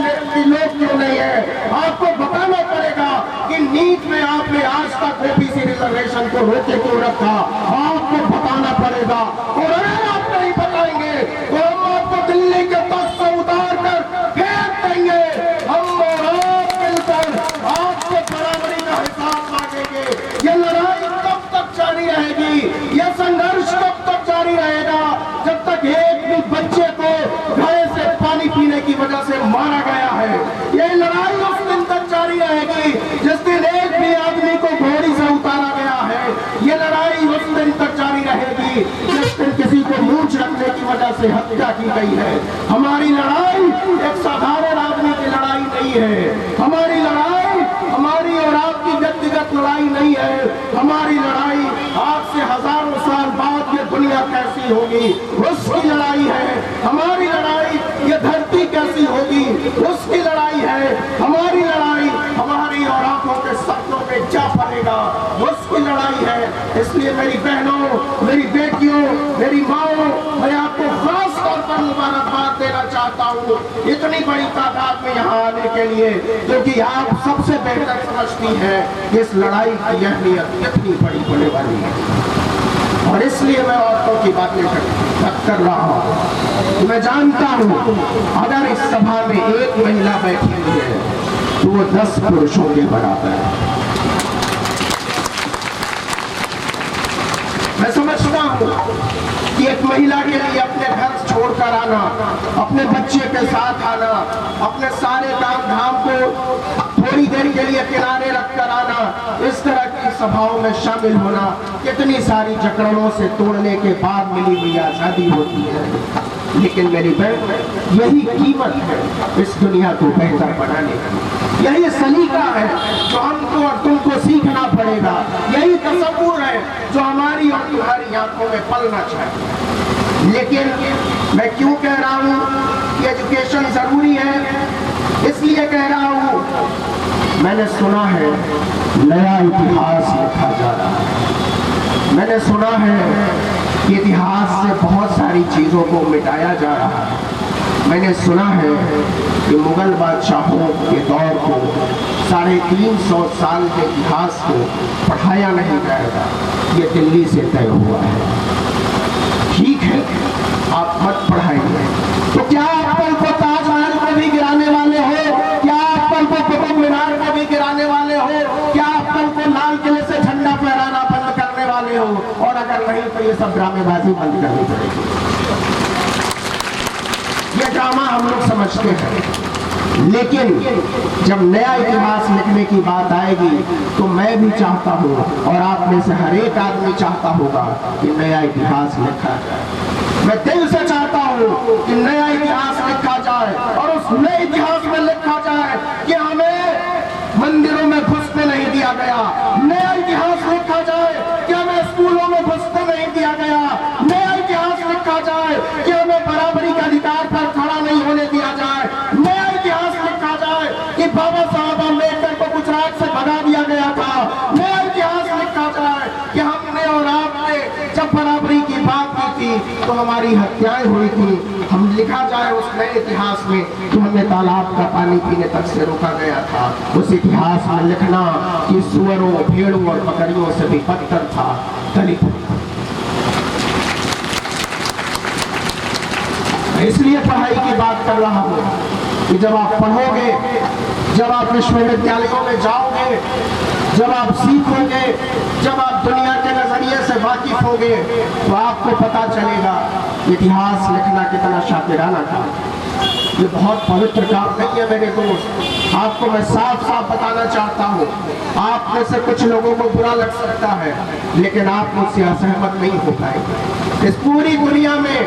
S4: लोग क्यों नहीं है। आपको बताना पड़ेगा कि नीट में आपने आज तक OBC रिजर्वेशन को रोके क्यों रखा। आपको बताना पड़ेगा और अगर आप नहीं बताएंगे तो हम आपको दिल्ली के तख्त से उतार कर फेंक देंगे। हम और आप मिलकर आपको बराबरी का हिसाब मांगेंगे। ये लड़ाई कब तक जारी रहेगी, ये संघर्ष कब तक जारी रहेगा जब तक एक भी बच्चे को गाय से पानी पीने की वजह से मारा गया है। ये लड़ाई उस दिन तक जारी रहेगी जिस दिन एक भी आदमी को घोड़ी से उतारा गया है। ये लड़ाई उस दिन तक जारी रहेगी जिस दिन किसी को मूंछ रखने की वजह से हत्या की गई है। हमारी लड़ाई एक साधारण आदमी की लड़ाई नहीं है। हमारी लड़ाई हमारी और आपकी व्यक्तिगत लड़ाई नहीं है। हमारी लड़ाई आज से हजारों साल बाद ये दुनिया कैसी होगी उसकी लड़ाई है। हमारी लड़ाई ये धरती कैसी होगी उसकी लड़ाई है। हमारी लड़ाई हमारी और आंखों के सपनों में जा पड़ेगा उसकी लड़ाई है। इसलिए मेरी बहनों, मेरी बेटियों, मेरी माओ, मैं आपको खास तौर पर मुबारकबाद देना चाहता हूँ इतनी बड़ी तादाद में यहाँ आने के लिए, क्योंकि आप सबसे बेहतर समझती है कि इस लड़ाई की अहमियत कितनी बड़ी होने वाली है। और इसलिए मैं औरतों की बातें कर रहा हूँ। मैं जानता हूँ अगर इस सभा में एक महिला बैठी हुई है तो वो 10 पुरुषों के बराबर है। मैं समझता हूँ कि एक महिला के लिए अपने घर छोड़कर आना, अपने बच्चे के साथ आना, अपने सारे काम धाम को थोड़ी देर के लिए किनारे रखकर आना, इस तरह की सभाओं में शामिल होना कितनी सारी जकड़नों से तोड़ने के बाद मिली हुई आजादी होती है। लेकिन मेरी बहन यही कीमत है इस दुनिया को बेहतर बनाने की। यही सलीका है जो हमको और तुमको सीखना पड़ेगा। यही तसव्वुर है जो हमारी और तुम्हारी आंखों में पलना चाहिए। लेकिन मैं क्यों कह रहा हूँ कि एजुकेशन जरूरी है, इसलिए कह रहा हूँ मैंने सुना है नया इतिहास लिखा जा रहा है। मैंने सुना है कि इतिहास से बहुत सारी चीज़ों को मिटाया जा रहा है। मैंने सुना है कि मुगल बादशाहों के दौर को 350 साल के इतिहास को पढ़ाया नहीं जाएगा, ये दिल्ली से तय हुआ है। ठीक है, आप मत पढ़ाएंगे तो क्या आप कल को ताजमहल को भी गिराने वाले हो? क्या आप कल को कुतुब मीनार को भी गिराने वाले हो? क्या आप कल को लाल किले से झंडा फहराना बंद करने वाले हो? और अगर नहीं तो ये सब ड्रामेबाजी बंद करनी पड़ेगी। ये ड्रामा हम लोग समझते हैं, लेकिन जब नया इतिहास लिखने की बात आएगी तो मैं भी चाहता हूँ और आप में से हर एक आदमी चाहता होगा कि नया इतिहास लिखा जाए। मैं दिल से चाहता हूँ कि नया इतिहास लिखा जाए और उस नए इतिहास में लिखा जाए कि हमें मंदिरों में घुसने नहीं दिया गया। नया इतिहास लिखा जाए कि हमें स्कूलों में घुसने नहीं दिया गया। नया इतिहास लिखा जाए कि हमें बराबरी के अधिकार पर खड़ा नहीं होने दिया जाए। नया इतिहास लिखा जाए कि बाबा साहब अम्बेडकर को गुजरात से भगा दिया गया था। नया इतिहास लिखा जाए कि हमने और आपने जब बराबरी की बात की थी तो हमारी हत्याएं हुई थी। हम लिखा जाए उस नए इतिहास में कि हमें तालाब का पानी पीने तक से रोका गया था। उस इतिहास में लिखना कि सुअरों, भेड़ों और बकरियों से भी बदतर था दलित। इसलिए पढ़ाई की बात कर रहा हूं कि जब आप पढ़ोगे, जब आप विश्वविद्यालयों में जाओगे, जब आप सीखोगे, जब आप दुनिया के नजरिए से वाकिफ होगे तो आपको पता चलेगा इतिहास लिखना कितना शातिराना था। ये बहुत पवित्र काम नहीं है मेरे दोस्त। आपको मैं साफ साफ बताना चाहता हूँ, आप में से कुछ लोगों को बुरा लग सकता है लेकिन आप मुझसे असहमत नहीं हो पाएंगे। इस पूरी दुनिया में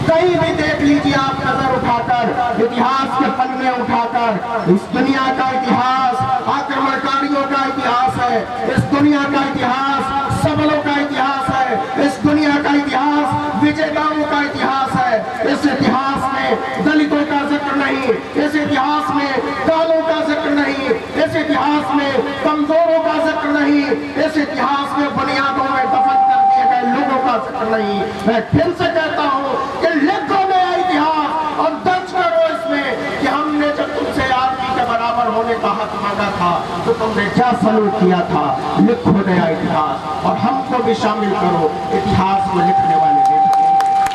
S4: कहीं भी देख लीजिए आप नजर उठाकर, इतिहास के पन्ने उठाकर, इस दुनिया का इतिहास आक्रमणकारियों का इतिहास है। इस दुनिया का इतिहास सबलों का इतिहास है। इस दुनिया का इतिहास विजेताओं का इतिहास है। इस इतिहास में दलितों का जिक्र नहीं, इस इतिहास में कालों का जिक्र नहीं, इस इतिहास में कमजोरों का जिक्र नहीं, इस इतिहास में बुनियादों में दफन कर दिए गए लोगों का जिक्र नहीं। मैं फिर से कहता हूँ कि लिखो नया इतिहास और दर्ज करो इसमें कि हमने जब तुमसे आदमी के बराबर होने का हक मांगा था तो तुमने क्या सलूक किया था। लिखो नया इतिहास और हमको भी शामिल करो इतिहास में लिखने वाले।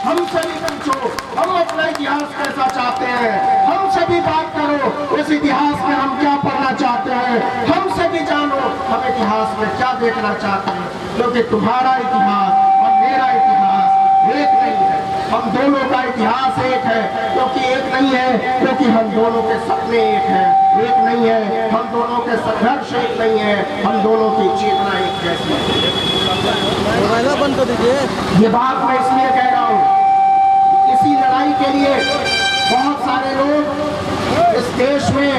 S4: हमसे भी पूछो हम अपना इतिहास कैसा चाहते हैं। हमसे भी बात करो इस इतिहास में हम क्या पढ़ना चाहते हैं। हमसे भी जानो हम इतिहास में क्या देखना चाहते हैं, क्योंकि तुम्हारा इतिहास और मेरा इतिहास एक नहीं है। हम दोनों का इतिहास एक है, क्योंकि एक नहीं है क्योंकि हम दोनों के सपने एक हैं। एक नहीं है हम दोनों के संघर्ष एक नहीं है, हम दोनों की चेतना एक जैसी है।
S6: बंद कर दीजिए।
S4: ये बात मैं इसलिए कह रहा हूँ, इसी लड़ाई के लिए बहुत सारे लोग इस देश में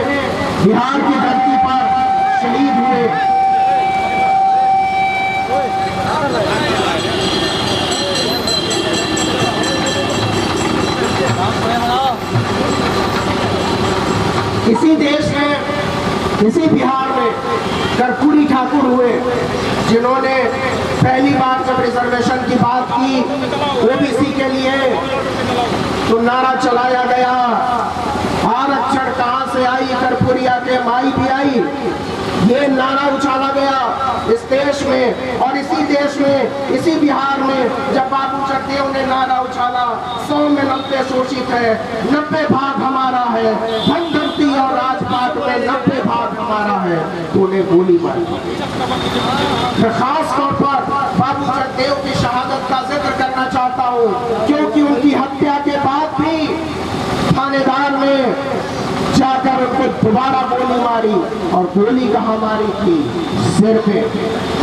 S4: बिहार की धरती पर शहीद हुए। इसी देश में, इसी बिहार में कर्पूरी ठाकुर हुए, जिन्होंने पहली बार जब रिजर्वेशन की बात की ओबीसी के लिए तो नारा चलाया गया, आरक्षण कहां से आई, कर्पूरिया के माई भी आई। ये नारा उछाला गया इस देश में। और इसी देश में, इसी बिहार में जब बाबू जगदेव ने नारा उछाला 100 में 90 शोषित है, 90 भाग हमारा है, धन धरती और राजपाट में 90 भाग हमारा है, तो उन्हें गोली मारी। मैं खास तौर पर बाबू जगदेव की शहादत का जिक्र करना चाहता हूँ, क्योंकि उनकी हत्या के बाद भी थानेदार ने जाकर उनको दोबारा गोली मारी। और गोली कहाँ मारी थी? सिर पे।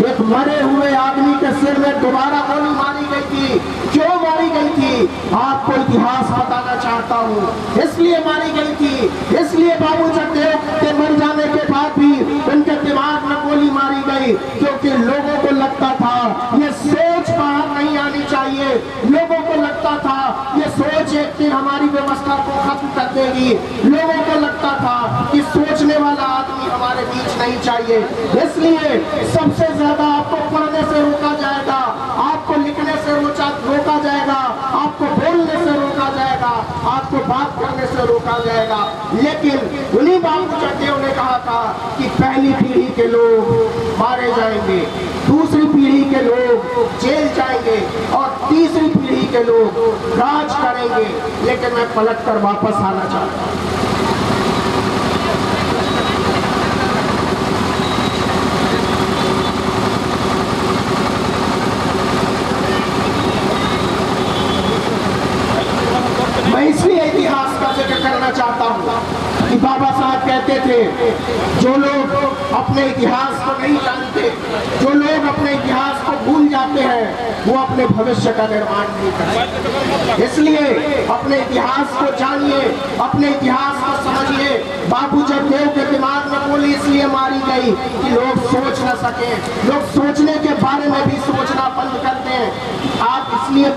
S4: एक मरे हुए आदमी के सिर में दोबारा गोली मारी गई थी। क्यों मारी गई थी? आपको इतिहास बताना चाहता हूँ। इसलिए मारी गई थी, इसलिए बाबू जगदेव के मर जाने के बाद भी उनके दिमाग में गोली मारी गई, क्योंकि लोगों को लगता था ये सोच बाहर नहीं आनी चाहिए। लोगों को लगता था ये सोच एक दिन हमारी व्यवस्था को खत्म कर देगी। लोगों को लगता था कि सोचने वाला आदमी हमारे बीच नहीं चाहिए। इसलिए सबसे ज्यादा आपको पढ़ने से रोका जाएगा, आपको लिखने से रोका जाएगा, आपको बोलने से रोका जाएगा, आपको बात करने से रोका जाएगा। लेकिन उन्हीं बाबू जगदेव ने कहा था कि पहली पीढ़ी के लोग मारे जाएंगे, दूसरी पीढ़ी के लोग जेल जाएंगे और तीसरी पीढ़ी के लोग राज करेंगे। लेकिन मैं पलट कर वापस आना चाहता हूँ।
S7: कहते थे, जो लोग अपने इतिहास को नहीं जानते, जो लोग अपने इतिहास को भूल जाते हैं, वो अपने भविष्य का निर्माण नहीं कर सकते। इसलिए अपने इतिहास को जानिए, अपने इतिहास को समझिए। बाबू जगदेव के दिमाग में गोली इसलिए मारी गई कि लोग सोच न सके, लोग सोचने के बारे में भी सोचना बंद कर दें। आप इसलिए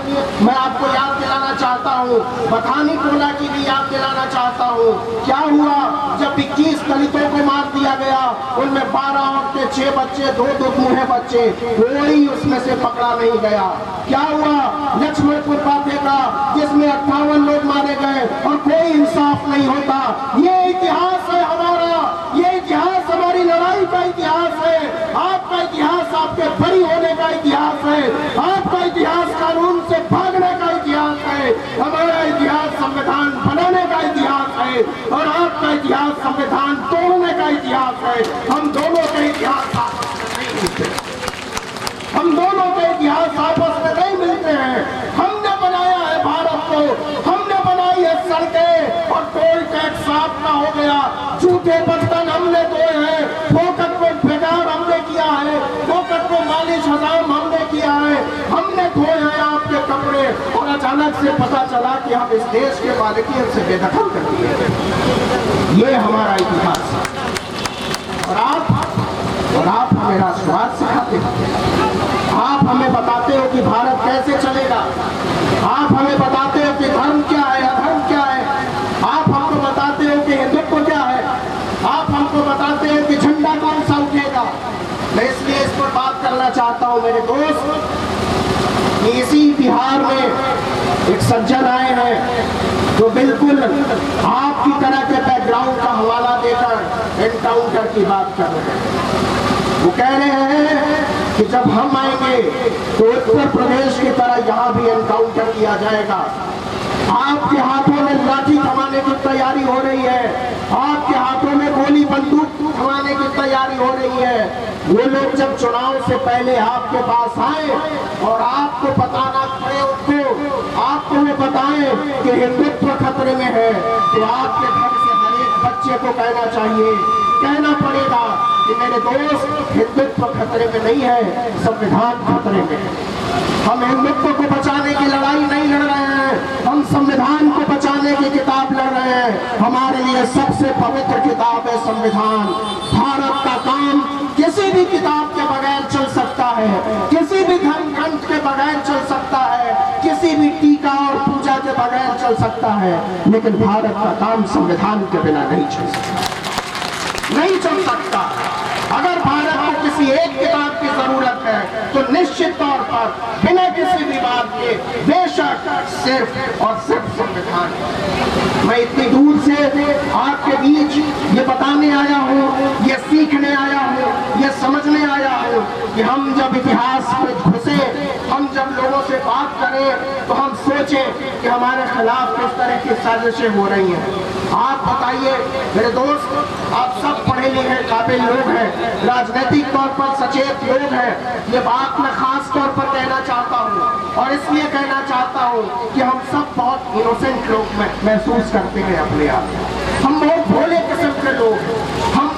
S7: मैं आपको याद दिलाना चाहता हूँ, बथानी टोला की भी याद दिलाना चाहता हूँ। क्या हुआ जब 21 दलितों को मार दिया गया, उनमें 12 औरतें, 6 बच्चे, 2 दुर्मुहे बच्चे, कोई उसमें से पकड़ा नहीं गया। क्या हुआ लक्ष्मणपुर बातें का, जिसमें 58 लोग मारे गए और कोई इंसाफ नहीं होता। ये इतिहास है हमारा, ये इतिहास हमारी लड़ाई का इतिहास है। आपका इतिहास आपके बरी होने का इतिहास है, आपका इतिहास कानून से भागने का इतिहास है, हमारा इतिहास संविधान बनाने का इतिहास है और आपका इतिहास संविधान तोड़ने का इतिहास है। हम दोनों के इतिहास आपस में नहीं मिलते, हम दोनों के इतिहास आपस में नहीं मिलते हैं। हमने बनाया है भारत को, हमने बनाई है सड़कें और टोल टैक्स आपका हो गया, जूठे बर्तन हमने धोए हैं, फोकट को बेकार हमने किया है, फोकट को मालिश हजाम हमने किया है, हमने धोए हैं आपके कपड़े और अचानक से पता चला कि हम इस देश के मालिकियत से बेदखल कर दिए। ये हमारा इतिहास है और आप हमें राष्ट्रवाद सिखाते हो। आप हमें बताते हो कि भारत कैसे चलेगा, आप हमें बताते हो कि धर्म क्या है, अधर्म क्या है, आप हमको बताते हो कि हिंदुत्व क्या है, आप हमको बताते हो कि झंडा कौन सा उठेगा। मैं इसलिए इस पर बात करना चाहता हूं मेरे दोस्त, कि इसी बिहार में एक सज्जन आए हैं जो बिल्कुल आपकी तरह के बैकग्राउंड का हवाला देकर एनकाउंटर की बात कर रहे हैं। वो कह रहे हैं कि जब हम आएंगे तो उत्तर प्रदेश की तरह यहाँ भी एनकाउंटर किया जाएगा। आपके हाथों में लाठी थमाने की तैयारी हो रही है, आपके हाथों में गोली बंदूक थमाने की तैयारी हो रही है। वो लोग जब चुनाव से पहले आपके पास आए और आपको बताना पड़े उनको, आपको वो बताएं कि हिंदुत्व खतरे में है, तो आपके घर से हर एक बच्चे को कहना चाहिए, कहना पड़ेगा कि मेरे दोस्त हिंदुत्व खतरे में नहीं है, संविधान खतरे में है। हम हिंदुत्व को बचाने की लड़ाई नहीं लड़ रहे हैं, हम संविधान को बचाने की किताब लड़ रहे हैं। हमारे लिए सबसे पवित्र किताब है संविधान। भारत का काम किसी भी किताब के बगैर चल सकता है, किसी भी धर्म ग्रंथ के बगैर चल सकता है, किसी भी टीका और पूजा के बगैर चल सकता है, लेकिन भारत का काम संविधान के बिना नहीं चल सकता, नहीं चल सकता। अगर भारत को किसी एक किताब की जरूरत है तो निश्चित तौर पर बिना किसी विवाद के बेशक सिर्फ और सिर्फ संविधान। मैं इतनी दूर से आपके बीच ये बताने आया हूँ, ये सीखने आया हूँ, ये समझने आया हूँ कि हम जब इतिहास में घुसे, हम जब लोगों से बात करें तो हम सोचें कि हमारे खिलाफ किस तरह की साजिशें हो रही हैं। आप बताइए मेरे दोस्त, आप सब पढ़े लिखे काबिल लोग हैं, राजनीतिक तौर पर सचेत लोग हैं। ये बात मैं खास तौर पर कहना चाहता हूँ और इसलिए कहना चाहता हूँ कि हम सब बहुत इनोसेंट लोग महसूस करते हैं अपने आप। हम बहुत भोले किस्म के लोग, हम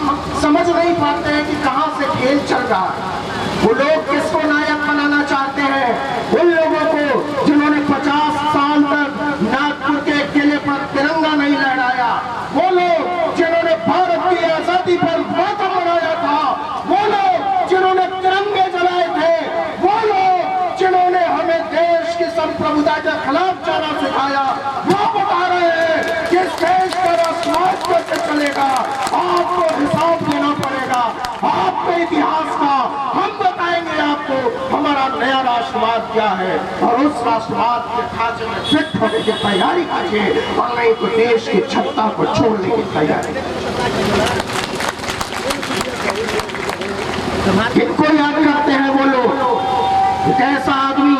S7: समझ नहीं पाते हैं कि कहाँ से खेल चल रहा है। वो लोग किसको नायक बनाना चाहते हैं? उन लोगों को जिन्होंने 50 साल तक नागपुर के किले पर तिरंगा नहीं लहराया, वो लोग जिन्होंने भारत की आजादी पर मातम मनाया था, वो लोग जिन्होंने तिरंगे जलाए थे, वो लोग जिन्होंने हमें देश की संप्रभुता के खिलाफ जाना सिखाया, वो बता रहे हैं कि इस देश का राष्ट्रवाद कैसे चलेगा। आपको हिसाब देना पड़ेगा आपके इतिहास का। हम बताएंगे आपको हमारा नया राष्ट्रवाद क्या है और उस राष्ट्रवाद के ढांचे में फिट होने की तैयारी कीजिए और नहीं तो देश की छत्ता को छोड़ने की तैयारी। किनको याद करते हैं वो लोग? एक ऐसा आदमी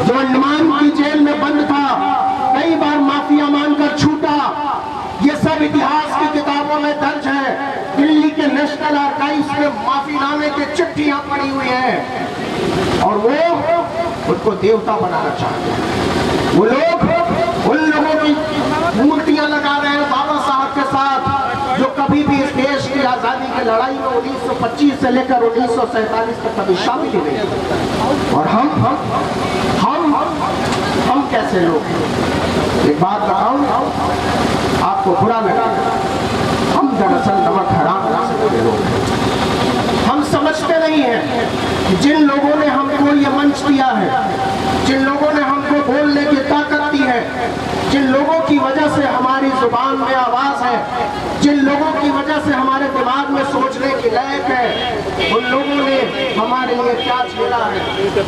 S7: जो अंडमान की जेल में बंद था, कई बार माफिया मांगकर छूटा, ये सब इतिहास की किताबों में दर्ज है। दिल्ली के नेशनल आर्काइव्स में माफीनामे की चिट्ठियां पड़ी हुई हैं और वो उनको देवता बनाना चाहते हैं। वो लोग उन लोगों की मूर्तियां लगा रहे हैं बाबा साहब के साथ जो कभी की लड़ाई में 1925 से लेकर 1947 तक कभी शामिल ही नहीं। और हम कैसे लोग हैं? एक बात बताऊं, आपको बुरा लगा, हम दरअसल नमक हराम रास्ते के लोग हैं। हम समझते नहीं हैं कि जिन लोगों ने हमको ये मंच दिया है, जिन लोगों ने हमको बोलने की ताकत दी है, जिन लोगों की वजह से हमारी जुबान में आवाज है, जिन लोगों की वजह से हमारे दिमाग में सोचने की लयक है, उन लोगों ने हमारे लिए क्या झेला है।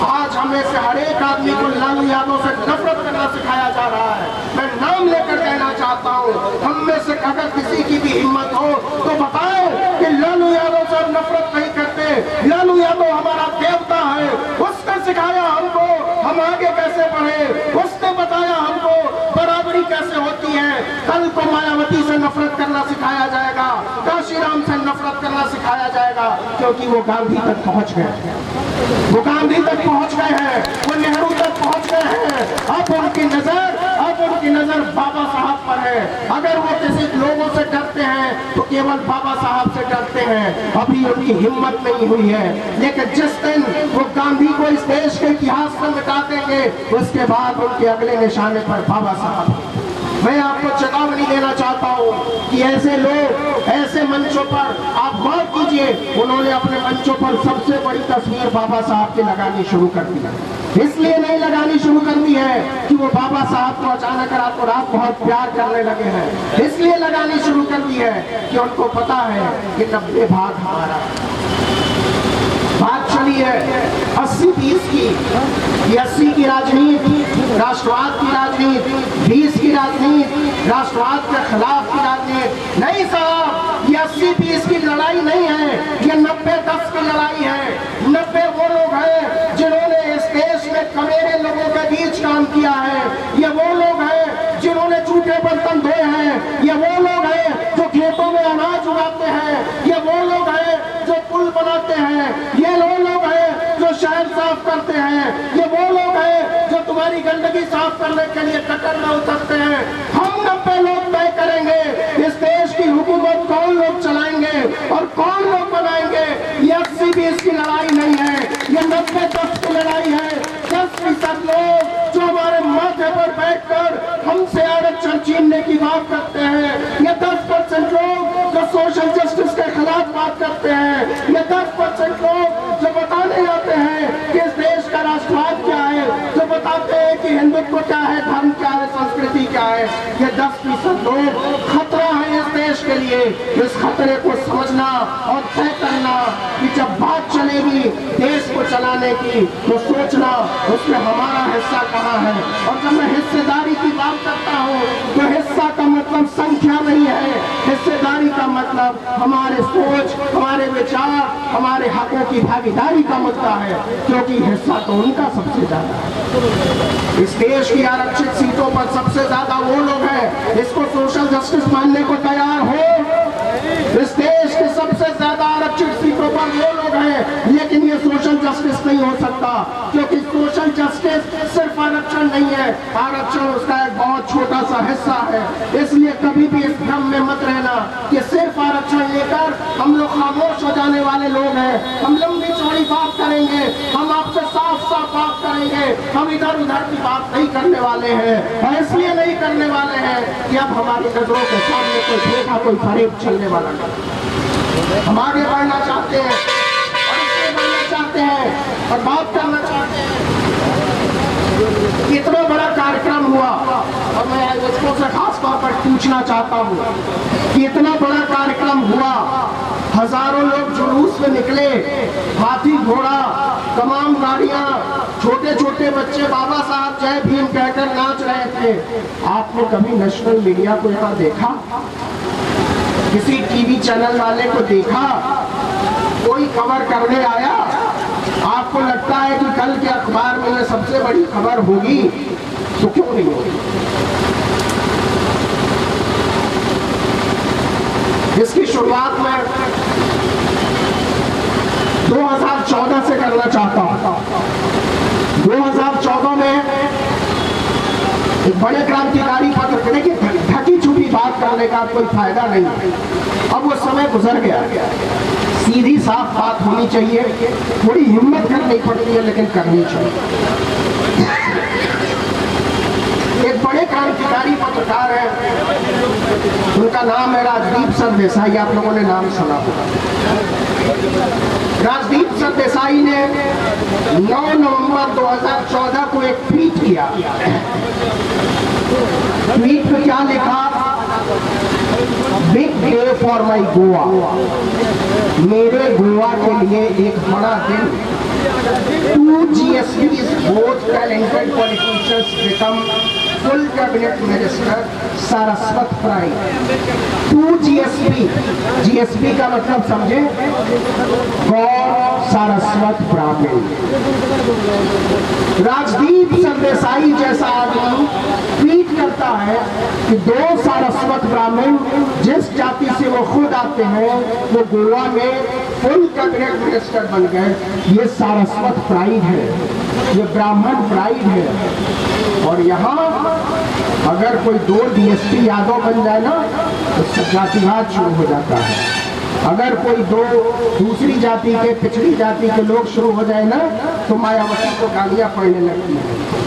S7: आज हमें से हर एक आदमी को लालू यादव से नफरत करना सिखाया जा रहा है। मैं नाम लेकर कहना चाहता हूँ, हम में से अगर किसी की भी हिम्मत हो तो बताए कि लालू यादव से नफरत नहीं करते। लालू यादव हमारा देवता है, उसने सिखाया हमको हम आगे कैसे बढ़े, उसने बताया हमको बराबरी कैसे होती है। कल को मायावती से नफरत करना सिखाया जाएगा, काशीराम से नफरत करना सिखाया जाएगा, क्योंकि वो गांधी तक पहुंच गए, वो गांधी तक पहुंच गए हैं, वो नेहरू तक पहुंच गए हैं। अब उनकी नजर बाबा साहब पर है। अगर वो किसी लोगों से डरते हैं तो केवल बाबा साहब से डरते हैं। अभी उनकी हिम्मत नहीं हुई है, लेकिन जिस दिन वो गांधी को इस देश के इतिहास से मिटा देंगे, उसके बाद उनके अगले निशाने पर बाबा साहब। मैं आपको चेतावनी देना चाहता हूं कि ऐसे लोग ऐसे मंचों पर आप गौर कीजिए, उन्होंने अपने मंचों पर सबसे बड़ी तस्वीर बाबा साहब की लगानी शुरू कर दी है। इसलिए नहीं लगानी शुरू कर दी है कि वो बाबा साहब को अचानक रातों रात बहुत प्यार करने लगे हैं। इसलिए लगानी शुरू कर दी है कि उनको पता है कि 90 भाग हमारा। बात चली है 80-20 की, 80 की राजनीति, राष्ट्रवाद की राजनीति, 20 की राजनीति, राष्ट्रवाद के खिलाफ की राजनीति। नहीं साहब, ये 80-20 की लड़ाई नहीं है, ये 90-10 की लड़ाई है। 90 वो लोग हैं जिन्होंने इस देश में कमेरे लोगों के बीच काम किया है। ये वो लोग हैं जिन्होंने झूठे बर्तन धोए हैं। ये वो लोग हैं जो खेतों में अनाज उगाते हैं। ये वो लोग हैं जो पुल बनाते हैं। ये वो लोग हैं जो शहर साफ करते हैं। ये वो लोग हैं जो तुम्हारी गंदगी साफ करने के लिए कतर में उतरते हैं। हम 90 लोग तय करेंगे इस देश की हुकूमत कौन लोग चलाएंगे और कौन लोग बनाएंगे। ये 80-20 की लड़ाई नहीं है, ये 90-10 की लड़ाई है। 10% लोग जो हमारे माथे पर बैठकर हमसे आरक्षण छीनने की बात करते हैं, ये 10% लोग जो सोशल जस्टिस के खिलाफ बात करते हैं, ये 10% लोग जो बताने आते हैं कि इस देश का राष्ट्रवाद क्या है, जो बताते हैं कि हिंदुत्व क्या है, धर्म क्या है, संस्कृति क्या है। ये 10% लोग खतरा है इस देश के लिए। इस खतरे को समझना और तय करना कि जब बात चलेगी देश को चलाने की तो सोचना उसमें हमारा हिस्सा कहाँ है। और जब मैं हिस्सेदारी की बात करता हूँ तो हिस्सा का मतलब संख्या नहीं है, हिस्सेदारी का मतलब हमारे सोच, हमारे विचार, हमारे हकों की भागीदारी का मुद्दा है, क्योंकि हिस्सा तो उनका सबसे ज्यादा है। इस देश की आरक्षित सीटों पर सबसे ज्यादा वो लोग हैं जिसको सोशल जस्टिस मानने को तैयार हो। इस देश के सबसे ज्यादा आरक्षित सीटों पर वो लोग हैं, लेकिन ये सोशल जस्टिस नहीं हो सकता, क्योंकि सोशल जस्टिस सिर्फ आरक्षण नहीं है, आरक्षण उसका एक बहुत छोटा सा हिस्सा है। इसलिए कभी भी इस भ्रम में मत रहना कि सिर्फ आरक्षण लेकर हम लोग खामोश हो जाने वाले लोग हैं। हम लंबी चौड़ी बात करेंगे, हम आपसे साफ साफ बात करेंगे, हम इधर उधर की बात नहीं करने वाले हैं। और इसलिए नहीं करने वाले हैं कि अब हमारी नजरों के सामने कोई भेदा, कोई फरेब चलने वाला नहीं। हम आगे बढ़ना चाहते हैं और इसलिए बढ़ना चाहते हैं और बात करना चाहते हैं। इतना बड़ा कार्यक्रम हुआ और मैं इसको से खास तौर पर पूछना चाहता हूँ कि इतना बड़ा कार्यक्रम हुआ, हजारों लोग जुलूस में निकले, हाथी घोड़ा तमाम गाड़ियां, छोटे छोटे बच्चे बाबा साहब जय भीम कहकर नाच रहे थे। आपने कभी नेशनल मीडिया को यहाँ देखा? किसी टीवी चैनल वाले को देखा? कोई खबर करने आया? आपको लगता है कि कल के अखबार में ये सबसे बड़ी खबर होगी, तो क्यों नहीं होगी? इसकी शुरुआत मैं 2014 से करना चाहता हूं। 2014 में एक बड़े क्रांतिकारी पत्र, देखिए ढकी छुपी बात करने का कोई फायदा नहीं है। अब वो समय गुजर गया, सीधी साफ बात होनी चाहिए, थोड़ी हिम्मत करनी पड़ती है लेकिन करनी चाहिए। एक बड़े क्रांतिकारी पत्रकार हैं, उनका नाम है राजदीप सरदेसाई, आप लोगों ने नाम सुना होगा। राजदीप सरदेसाई ने 9 नवंबर 2014 को एक ट्वीट किया। ट्वीट में क्या लिखा? Big day for my Goa, मेरे गोवा के लिए एक बड़ा दिन। 2 GSPs, both talented politicians become full cabinet minister, Saraswat pride. 2 GSP का मतलब समझे? गौर सारस्वत ब्राह्मण। राजदीप सरदेसाई जैसा आदमी ट्वीट करता है कि 2 सारस्वत ब्राह्मण जिस जाति से वो खुद आते हैं वो गोवा में फुल कैबिनेट मिनिस्टर बन गए। ये सारस्वत प्राइड है, ये ब्राह्मण प्राइड है। और यहाँ अगर कोई 2 DSP यादव बन जाए ना तो जातिवाद शुरू हो जाता है। अगर कोई 2 दूसरी जाति के, पिछड़ी जाति के लोग शुरू हो जाए ना तो मायावती को गालियां पड़ने लगती है।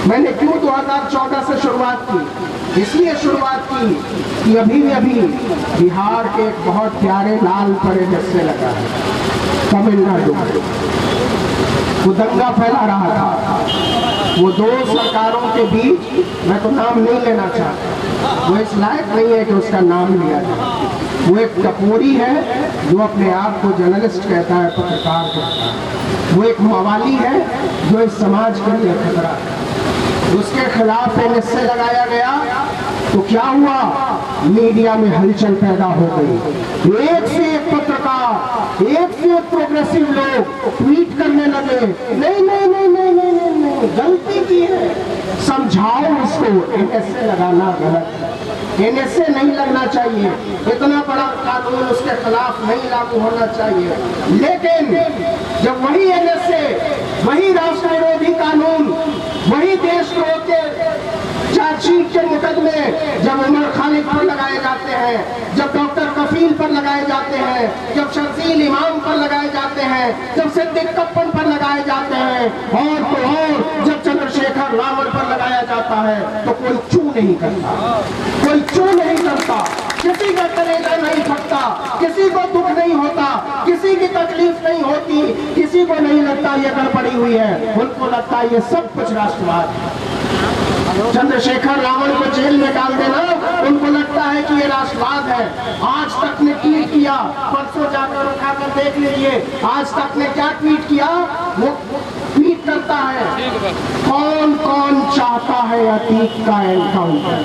S7: मैंने क्यों 2014 से शुरुआत की? इसलिए शुरुआत की कि अभी बिहार के एक बहुत प्यारे लाल परे जैसे लगा है तमिलनाडु, वो दंगा फैला रहा था। वो 2 सरकारों के बीच, मैं तो नाम नहीं लेना चाहता, वो इस लायक नहीं है कि उसका नाम लिया जाए। वो एक टपोरी है जो अपने आप को जर्नलिस्ट कहता है, पत्रकार कहता है। वो एक मवाली है जो इस समाज के लिए खतरा है। उसके खिलाफ NSA लगाया गया तो क्या हुआ? मीडिया में हलचल पैदा हो गई। एक से एक पत्रकार, एक से एक प्रोग्रेसिव लोग ट्वीट करने लगे, नहीं नहीं नहीं नहीं नहीं नहीं नहीं, गलती की है, समझाओ उसको। NSA लगाना गलत है, NSA नहीं लगना चाहिए, इतना बड़ा कानून उसके खिलाफ नहीं लागू होना चाहिए। लेकिन जब वही NSA, वही राष्ट्र विरोधी कानून, वही देशद्रोह के चार्जशीट के मुकदमे जब उमर खालिद पर लगाए जाते हैं, जब डॉक्टर कफील पर लगाए जाते हैं, जब शर्जील इमाम पर लगाए जाते हैं, जब सिद्दीक कप्पन पर लगाए जाते हैं, और तो और जब चंद्रशेखर रावण पर लगाया जाता है तो कोई चू नहीं करता, कोई चू नहीं करता, किसी का कलेजा नहीं फटता, किसी को दुख नहीं होता, किसी की तकलीफ नहीं होती, किसी को नहीं लगता ये गड़बड़ी हुई है, उनको लगता है ये सब कुछ राष्ट्रवाद है। चंद्रशेखर रावण को जेल में डाल देना उनको लगता है कि ये राष्ट्रवाद है। आज तक ने ट्वीट किया, परसों जाकर उठाकर देख लीजिए, आज तक ने क्या ट्वीट किया? वो ट्वीट करता है, कौन कौन चाहता है अतीक का एनकाउंटर।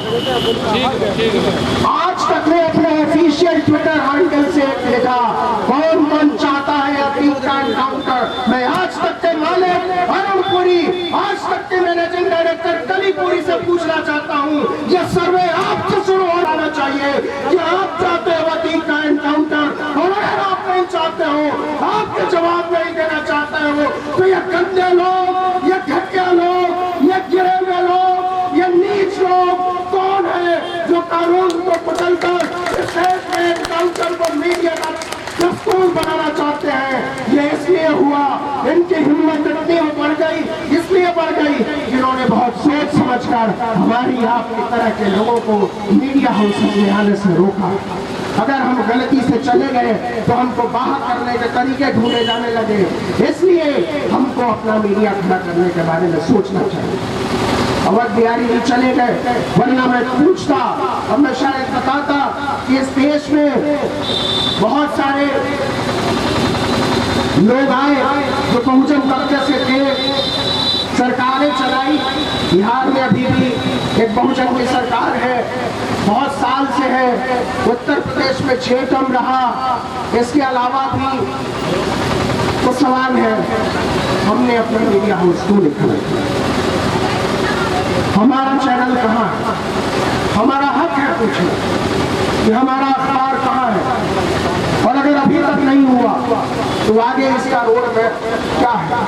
S7: आज तक ने अपने ऑफिशियल ट्विटर हैंडल से लिखा, कौन कौन चाहता है अतीक का एनकाउंटर। मैं आज तक के मालिक अरुण पुरी, आज तक के मैनेजिंग डायरेक्टर कलीपुरी से पूछना चाहता हूँ, यह सर्वे आपसे शुरू हो जाना चाहिए कि आप चाहते हो अतीक का एनकाउंटर, और अगर आप नहीं चाहते हो, आपके जवाब नहीं देना चाहते हो, तो ये गंदे लोग, ये घटिया लोग, ये गिरे हुए लोग, ये नीच लोग कौन है जो कानून को बदलकर देश में एनकाउंटर को मीडिया का दस्तूर बनाना चाहते हैं। ये इसलिए हुआ, इनकी हिम्मत इतनी बढ़ गई, इसलिए बढ़ गई, जिन्होंने बहुत सोच समझकर हमारी आपकी तरह के लोगों को मीडिया हाउसेस में आने से रोका। अगर हम गलती से चले गए तो हमको बाहर करने के तरीके ढूंढे जाने लगे, इसलिए हमको अपना मीडिया खड़ा करने के बारे में सोचना चाहिए। अवध बिहारी जी चले गए, वरना मैं पूछता और मैं शायद बताता कि इस देश में बहुत सारे लोग आए जो बहुजन कब्जे से थे, सरकारें चलाई। बिहार में अभी भी एक बहुजन की सरकार है, बहुत साल से है। उत्तर प्रदेश में 6 टर्म रहा। इसके अलावा भी कुछ सवाल है। हमने अपना मीडिया हाउस क्यों लिखा? हमारा चैनल कहाँ है? हमारा हक है पूछना कि हमारा अखबार कहाँ है, और अगर अभी तक नहीं हुआ तो आगे इसका रोड मैप क्या है?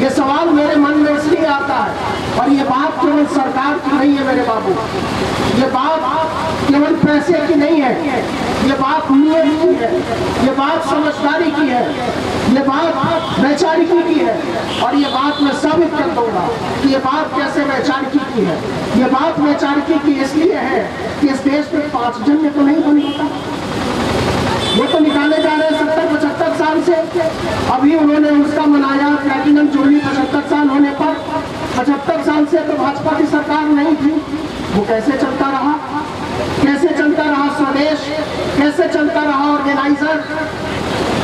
S7: ये सवाल मेरे मन में इसलिए आता है, और ये बात केवल सरकार की नहीं है मेरे बाबू, ये बात केवल पैसे की नहीं है, ये बात नियम की है, ये बात समझदारी की है, ये बात वैचारिकी की है। और ये बात मैं साबित कर दूंगा कि ये बात कैसे वैचारिकी की है। ये बात वैचारिकी की इसलिए है कि इस देश में 5 जन्य तो नहीं बनी होता, वो तो निकाले जा रहे हैं 70-75 साल से। अभी उन्होंने उसका मनाया प्लैटिनम जुबली 75 साल होने पर। 75 साल से तो भाजपा की सरकार नहीं थी, वो कैसे चलता रहा, कैसे चलता रहा स्वदेश, कैसे चलता रहा ऑर्गेनाइजर,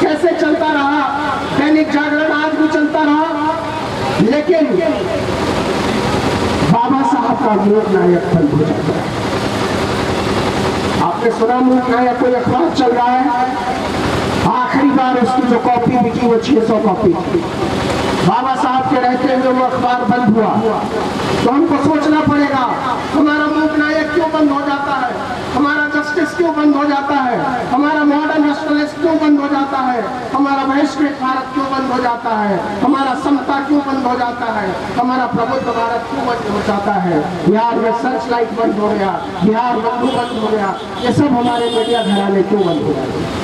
S7: कैसे चलता रहा दैनिक जागरण, आज भी चलता रहा। लेकिन बाबा साहब का लोक नायक बंद हो जाता है। आपने सुना मूक नायक कोई अखबार चल रहा है, आखिरी बार उसकी जो कॉपी बिकी वो 600 कॉपी थी। बाबा साहब के रहते हुए वो अखबार बंद हुआ। तो हमको सोचना पड़ेगा हमारा मूक नायक क्यों बंद हो जाता है, हमारा जस्टिस क्यों बंद हो जाता है, हमारा मॉडर्न नेशनलिस्ट क्यों बंद हो जाता है, हमारा वैश्विक भारत क्यों बंद हो जाता है, हमारा समता क्यों बंद हो जाता है, हमारा प्रबुद्ध भारत क्यों बंद हो जाता है। बिहार में सर्च लाइट बंद हो गया, बिहार बंधु बंद हो गया, ये सब हमारे मीडिया घराने क्यों बंद हो गए।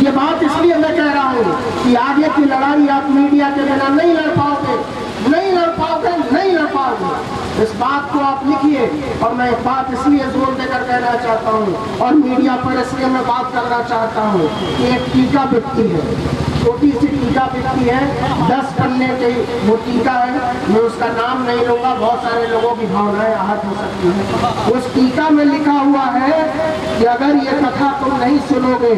S7: ये बात इसलिए मैं कह रहा हूँ कि आगे की लड़ाई आप मीडिया के बिना नहीं लड़ पाओगे, नहीं लड़ पाओगे, नहीं लड़ पाओगे। इस बात को आप लिखिए। और मैं एक बात इसलिए जोर देकर कहना चाहता हूँ और मीडिया पर इसलिए मैं बात करना चाहता हूँ कि एक टीका बिकती है, छोटी सी टीका बिकती है, 10 पन्ने की वो टीका है, मैं उसका नाम नहीं लूंगा, बहुत सारे लोगों की भावनाएं आहत हो सकती हैं। उस टीका में लिखा हुआ है कि अगर ये कथा तुम नहीं सुनोगे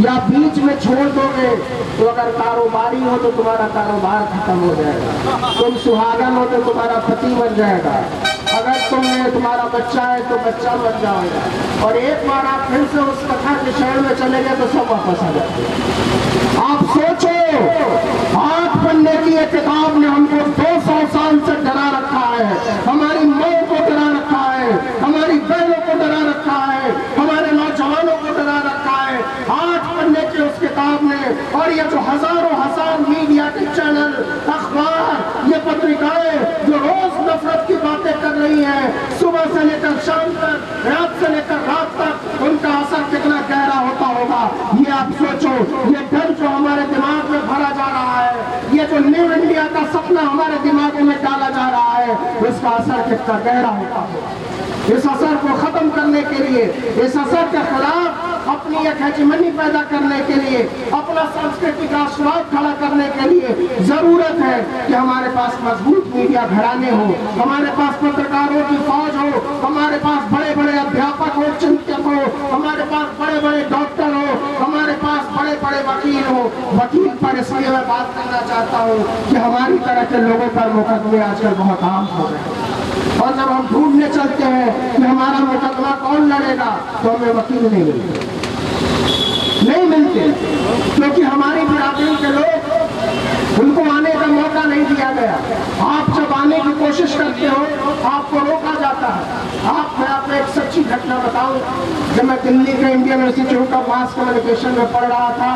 S7: या बीच में छोड़ दोगे तो अगर कारोबारी हो तो तुम्हारा कारोबार खत्म हो जाएगा, तुम सुहागन हो तो तुम्हारा पति बन जाएगा, अगर तुम्हारा बच्चा है तो बच्चा बन जाएगा। और एक बार आप फिर से उस कथा के शहर में चले गए तो सब वापस आ जाते हैं। आप सोचो, 8 पन्ने की एक किताब ने हमको 200 साल से डरा रखा है, हमारी माँ को डरा रखा है, हमारी बहनों को डरा रखा है, हमारे नौजवानों को डरा रखा है 8 पन्ने की उस किताब ने। और ये जो हजारों हजार मीडिया के चैनल, अखबार, ये पत्रिकाएं जो रोज नफरत की बातें कर रही हैं, सुबह से लेकर शाम तक, रात से लेकर रात तक, उनका असर कितना गहरा होता होगा ये आप सोचो। ये डर जो हमारे दिमाग में भरा जा रहा है, ये जो न्यू इंडिया का सपना हमारे दिमाग में डाला जा रहा है, उसका असर कितना गहरा होता होगा। इस असर को खत्म करने के लिए, इस असर के खिलाफ अपनी एक हेजिमनी पैदा करने के लिए, अपना सांस्कृतिक राष्ट्रवाद खड़ा करने के लिए जरूरत है कि हमारे पास मजबूत मीडिया घराने हो, हमारे पास पत्रकारों की फौज हो, हमारे पास बड़े बड़े अध्यापक हो, चिंतक हो, हमारे पास बड़े बड़े डॉक्टर हो, हमारे पास बड़े बड़े वकील हो। वकील पर इसलिए मैं बात करना चाहता हूँ कि हमारी तरह के लोगों पर मुकदमे आजकल बहुत आम हो रहे हैं। और जब हम ढूंढने चलते हैं कि हमारा मुकदमा कौन लड़ेगा तो हमें वकील नहीं मिलते, क्योंकि हमारी बिरादरी के लोग, उनको आने का मौका नहीं दिया गया। आप जब आने की कोशिश करते हो आपको रोका जाता है। मैं आपको एक सच्ची घटना बताऊं, जब मैं दिल्ली के Indian institute of mass communication में पढ़ रहा था,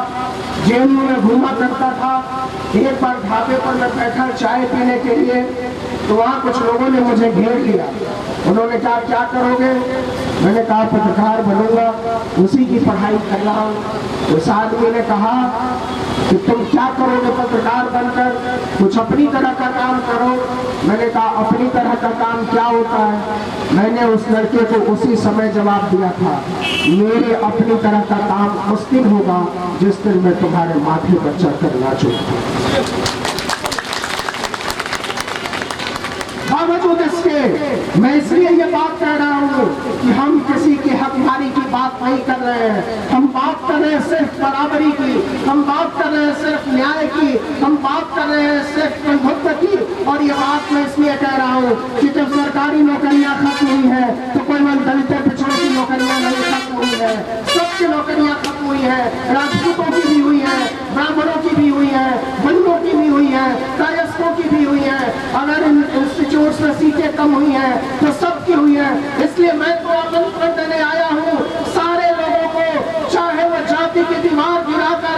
S7: जेएनयू में घूमा करता था, एक बार ढाबे पर मैं बैठा चाय पीने के लिए, तो वहाँ कुछ लोगों ने मुझे घेर लिया। उन्होंने कहा क्या करोगे? मैंने कहा पत्रकार बनूंगा, उसी की पढ़ाई कर रहा हूँ। उस आदमी ने कहा कि तुम क्या करोगे पत्रकार बनकर? कुछ अपनी तरह का काम करो। मैंने कहा अपनी तरह का काम क्या होता है? मैंने उस लड़के को उसी समय जवाब दिया था, मेरे अपनी तरह का काम उस दिन होगा जिस दिन मैं तुम्हारे माथे पर चढ़कर नाचूंगा। बावजूद इसके मैं इसलिए ये बात कह रहा हूँ कि हम किसी की हकदारी की बात नहीं कर रहे हैं, हम बात कर रहे हैं सिर्फ बराबरी की, हम बात कर रहे हैं सिर्फ न्याय की, हम बात कर रहे हैं सिर्फ बंधुत्व की। और ये बात मैं इसलिए कह रहा हूँ कि जब सरकारी नौकरियां खत्म हुई है तो कोई दलित पिछड़ों की नौकरियां नहीं खत्म हुई है, सबकी नौकरियां खत्म हुई है, राजपूतों की भी हुई है, ब्राह्मणों की भी हुई है, बंधुओं की भी हुई है, कायस्थों की भी हुई है। अगर इन इंस्टीट्यूट में सीटें कम हुई हैं तो सबकी हुई है। इसलिए मैं तो आमंत्रण देने आया हूँ सारे लोगों को, चाहे वो जाति की दीवार गिरा कर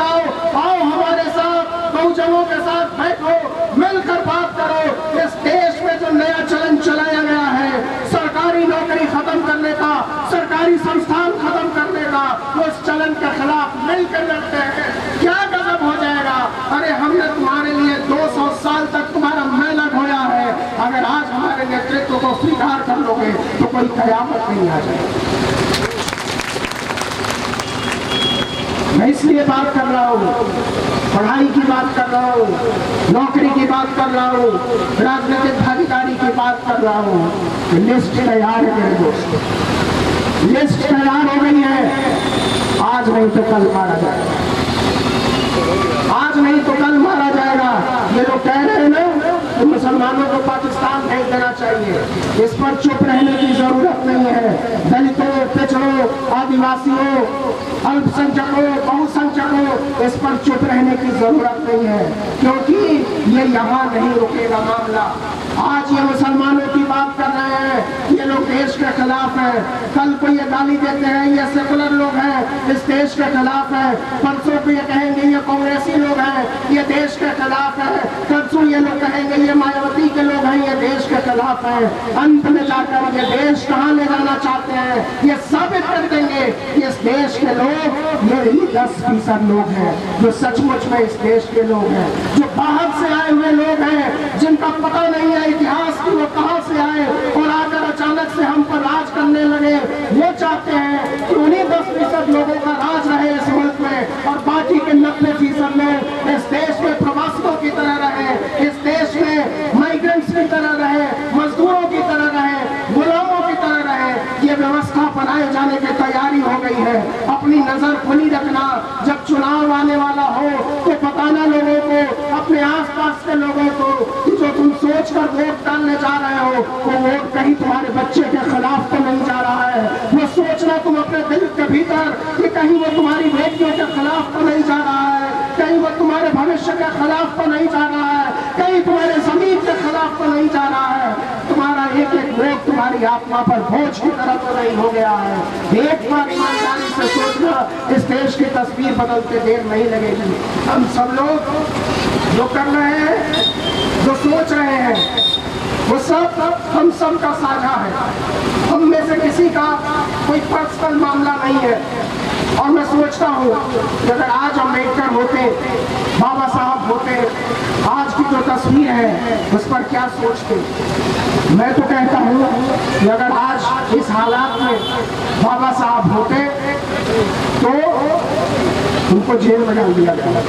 S7: आओ हमारे साथ, बहुजनों के साथ बैठो, मिलकर बात करो। इस देश में जो नया चलन चलाया गया है सरकारी नौकरी खत्म करने का, सरकारी सरकारी संस्थान खत्म करने का उस चलन के खिलाफ मिलकर लड़ते हैं, क्या गजब हो जाएगा। अरे हमने तुम्हारे लिए 200 साल तक तुम्हारा मैला ढोया है, अगर आज हमारे नेतृत्व को स्वीकार कर लोगे तो कोई कयामत नहीं आ जाएगी। मैं इसलिए बात कर रहा हूँ, पढ़ाई की बात कर रहा हूँ, नौकरी की बात कर रहा हूँ, राजनीतिक भागीदारी की बात कर रहा हूँ। लिस्ट तैयार है मेरे दोस्त, लिस्ट तैयार हो गई है। आज नहीं तो कल मारा जाएगा, आज नहीं तो कल मारा जाएगा। ये लोग कह रहे हैं ना कि मुसलमानों को पाकिस्तान भेज देना चाहिए, इस पर चुप रहने की जरूरत नहीं है। दलितों, पिछड़ों, आदिवासियों, अल्पसंख्यकों, बहुसंख्यकों, इस पर चुप रहने की जरूरत नहीं है, क्योंकि ये यहाँ नहीं रुकेगा मामला। आज ये मुसलमानों की बात कर रहे हैं, ये लोग देश के खिलाफ है। कल को ये गाली देते हैं ये सेकुलर लोग हैं, इस देश के खिलाफ है। परसों को ये कहेंगे ये कांग्रेसी लोग हैं, ये देश के खिलाफ है। परसों ये लोग कहेंगे ये मायावती के लोग हैं, ये देश के खिलाफ है। अंत में जाकर ये देश कहाँ ले जाना चाहते हैं ये साबित कर देंगे। इस देश के लोग यही 10% लोग हैं जो सचमुच में इस देश के लोग हैं, जो बाहर से आए हुए लोग हैं, जिनका पता नहीं है इतिहास की वो कहां से आए और आकर अचानक से हम पर राज करने लगे। वो चाहते हैं कि उन्हीं 10% लोगों का राज रहे इस मुल्क में और बाकी के 90% लोग इस देश में प्रवासियों की तरह रहे, इस देश में माइग्रेंट्स की तरह रहे, मजदूरों की तरह रहे, गुलामों की तरह रहे। ये व्यवस्था बनाए जाने की तैयारी हो गई है। अपनी नजर खुली रखना, जब चुनाव आने वाला हो तो बताना लोगों को, अपने आसपास के लोगों को, कि जो तुम सोचकर वोट डालने जा रहे हो वो वोट कहीं तुम्हारे बच्चे के खिलाफ तो नहीं जा रहा है। वो सोचना तुम अपने दिल के भीतर कि कहीं वो तुम्हारी बेटियों के खिलाफ तो नहीं जा रहा है, कहीं वो तुम्हारे भविष्य के खिलाफ तो नहीं जा रहा है, कहीं तुम्हारे जमीन के खिलाफ तो नहीं जा रहा है। तुम्हारा एक एक वोट तुम्हारी आत्मा पर बोझ की तरह तो नहीं हो गया है। एक बार ईमानदारी से सोचना, इस देश की तस्वीर बदलते देर नहीं लगेगी। हम सब लोग जो कर रहे हैं, जो सोच रहे हैं, वो सब हम सब का साझा है। हम में से किसी का कोई पर्सनल मामला नहीं है। और मैं सोचता हूँ कि अगर आज अम्बेडकर होते, बाबा साहब होते, आज की जो तस्वीर है उस पर क्या सोचते। मैं तो कहता हूँ कि अगर आज इस हालात में बाबा साहब होते तो उनको जेल में डाल दिया गया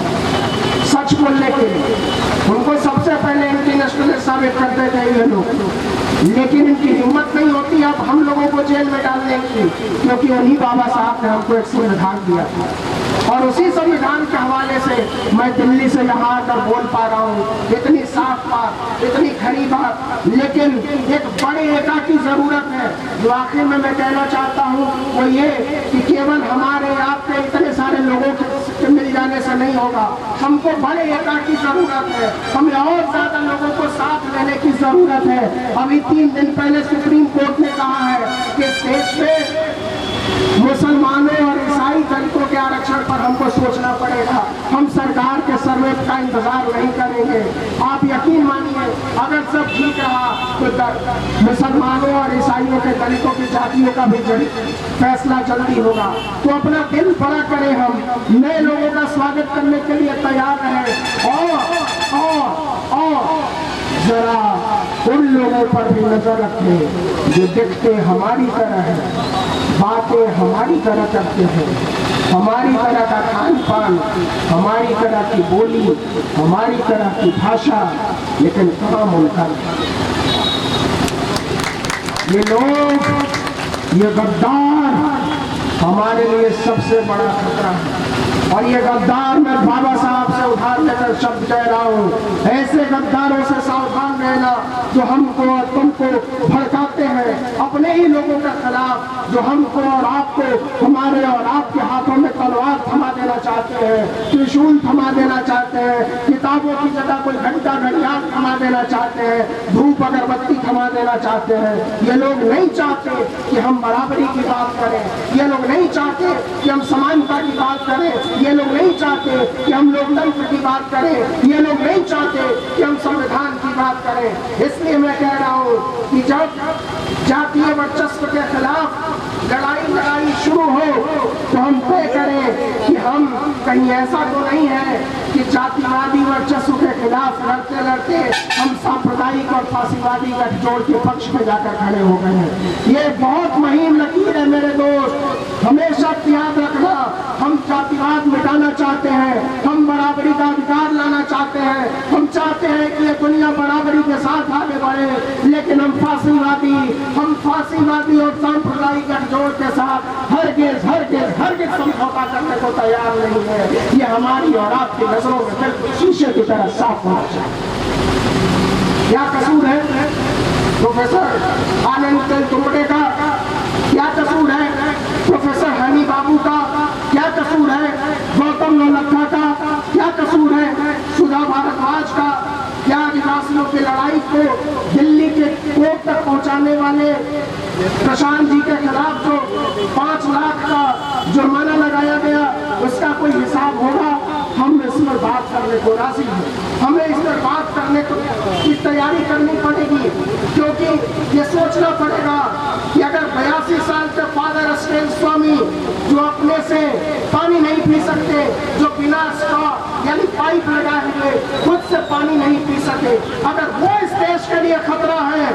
S7: सच बोलने के लिए। उनको सबसे पहले एंटी नेशनलिस्ट साबित करते थे ये लोग, लेकिन इनकी हिम्मत नहीं होती अब हम लोगों को जेल में डालने की, क्योंकि उन्हीं बाबा साहब ने हमको एक संविधान दिया था। और उसी संविधान के हवाले से मैं दिल्ली से यहाँ आकर बोल पा रहा हूँ, इतनी साफ बात, इतनी खरी बात। लेकिन एक बड़े एका की जरूरत है। जो आखिर में मैं कहना चाहता हूँ वो ये कि केवल हमारे आपके इतने सारे लोगों के मिल जाने से नहीं होगा, हमको बड़े एका की जरूरत है। हमें और ज्यादा लोगों को साथ लेने की जरूरत है। अभी 3 दिन पहले सुप्रीम कोर्ट ने कहा है कि देश में मुसलमानों और ईसाई दलितों के आरक्षण पर हमको सोचना पड़ेगा। हम सरकार के सर्वे का इंतजार नहीं करेंगे। आप यकीन मानिए अगर सब ठीक रहा तो मुसलमानों और ईसाइयों के, दलितों की जातियों का भी फैसला जल्दी होगा। तो अपना दिल बड़ा करें, हम नए लोगों का स्वागत करने के लिए तैयार रहें। और जरा उन लोगों पर भी नजर रखें जो दिखते हमारी तरह है, बातें हमारी तरह करते हैं, हमारी तरह का खान पान, हमारी तरह की बोली, हमारी तरह की भाषा, लेकिन काम उनका। ये लोग, ये गद्दार हमारे लिए सबसे बड़ा खतरा है। और ये गद्दार मैं बाबा साहब से उधार लेकर शब्द कह रहा हूँ, ऐसे गद्दारों से सावधान रहना जो हमको और तुमको भड़काते हैं अपने ही लोगों के खिलाफ, जो हमको और आपको, हमारे और आपके हाथों में तलवार थमा देना चाहते हैं, त्रिशूल थमा देना चाहते हैं, किताबों की जगह कोई घंटा घड़ियाल थमा देना चाहते हैं, धूप अगरबत्ती थमा देना चाहते हैं। ये लोग नहीं चाहते कि हम बराबरी की बात करें, ये लोग नहीं चाहते कि हम समानता की बात करें, ये लोग नहीं चाहते कि हम लोकतंत्र की बात करें, ये लोग नहीं चाहते कि हम संविधान की बात करें। इसलिए मैं कह रहा हूँ कि जब जातीय वर्चस्व के खिलाफ लड़ाई लड़ा हम तय करें कि हम कहीं ऐसा तो नहीं है कि जातिवादी वर्चस्व के खिलाफ लड़ते लड़ते हम सांप्रदायिक और फांसीवादी गठजोड़ के पक्ष में जाकर खड़े हो गए हैं। ये बहुत महीन लकीर है मेरे दोस्त, हमेशा याद रखना। हम जातिवाद मिटाना चाहते हैं, हम बराबरी का अधिकार लाना चाहते हैं, हम चाहते हैं कि ये दुनिया बराबरी के साथ आगे बढ़े, लेकिन हम फांसीवादी और सांप्रदायिक गठजोड़ के साथ हरगिज़ समझौता करने को तैयार नहीं है। ये हमारी और आपकी नजरों में बिल्कुल शीशे की तरह साफ होना चाहिए। क्या कसूर है प्रोफेसर आनंद तुमटे का? क्या कसूर है प्रोफेसर हनी बाबू का? क्या कसूर है गौतम नौलखा का? क्या कसूर है सुधा भारद्वाज का? क्या आदिवासियों की लड़ाई को दिल्ली के कोर्ट तक पहुंचाने वाले प्रशांत जी के खिलाफ जो 5 लाख का जुर्माना लगाया गया, उसका कोई हिसाब होगा? हम इस पर बात करने को राजी हैं। हमें इस पर बात करने की तैयारी करनी पड़ेगी, क्योंकि ये सोचना पड़ेगा कि अगर 82 साल के फादर अस्टेन स्वामी जो अपने से पानी नहीं पी सकते, जो बिना स्ट्रॉ यानी पाइप लगाए हुए खुद से पानी नहीं पी सके, अगर वो इस देश के लिए खतरा है,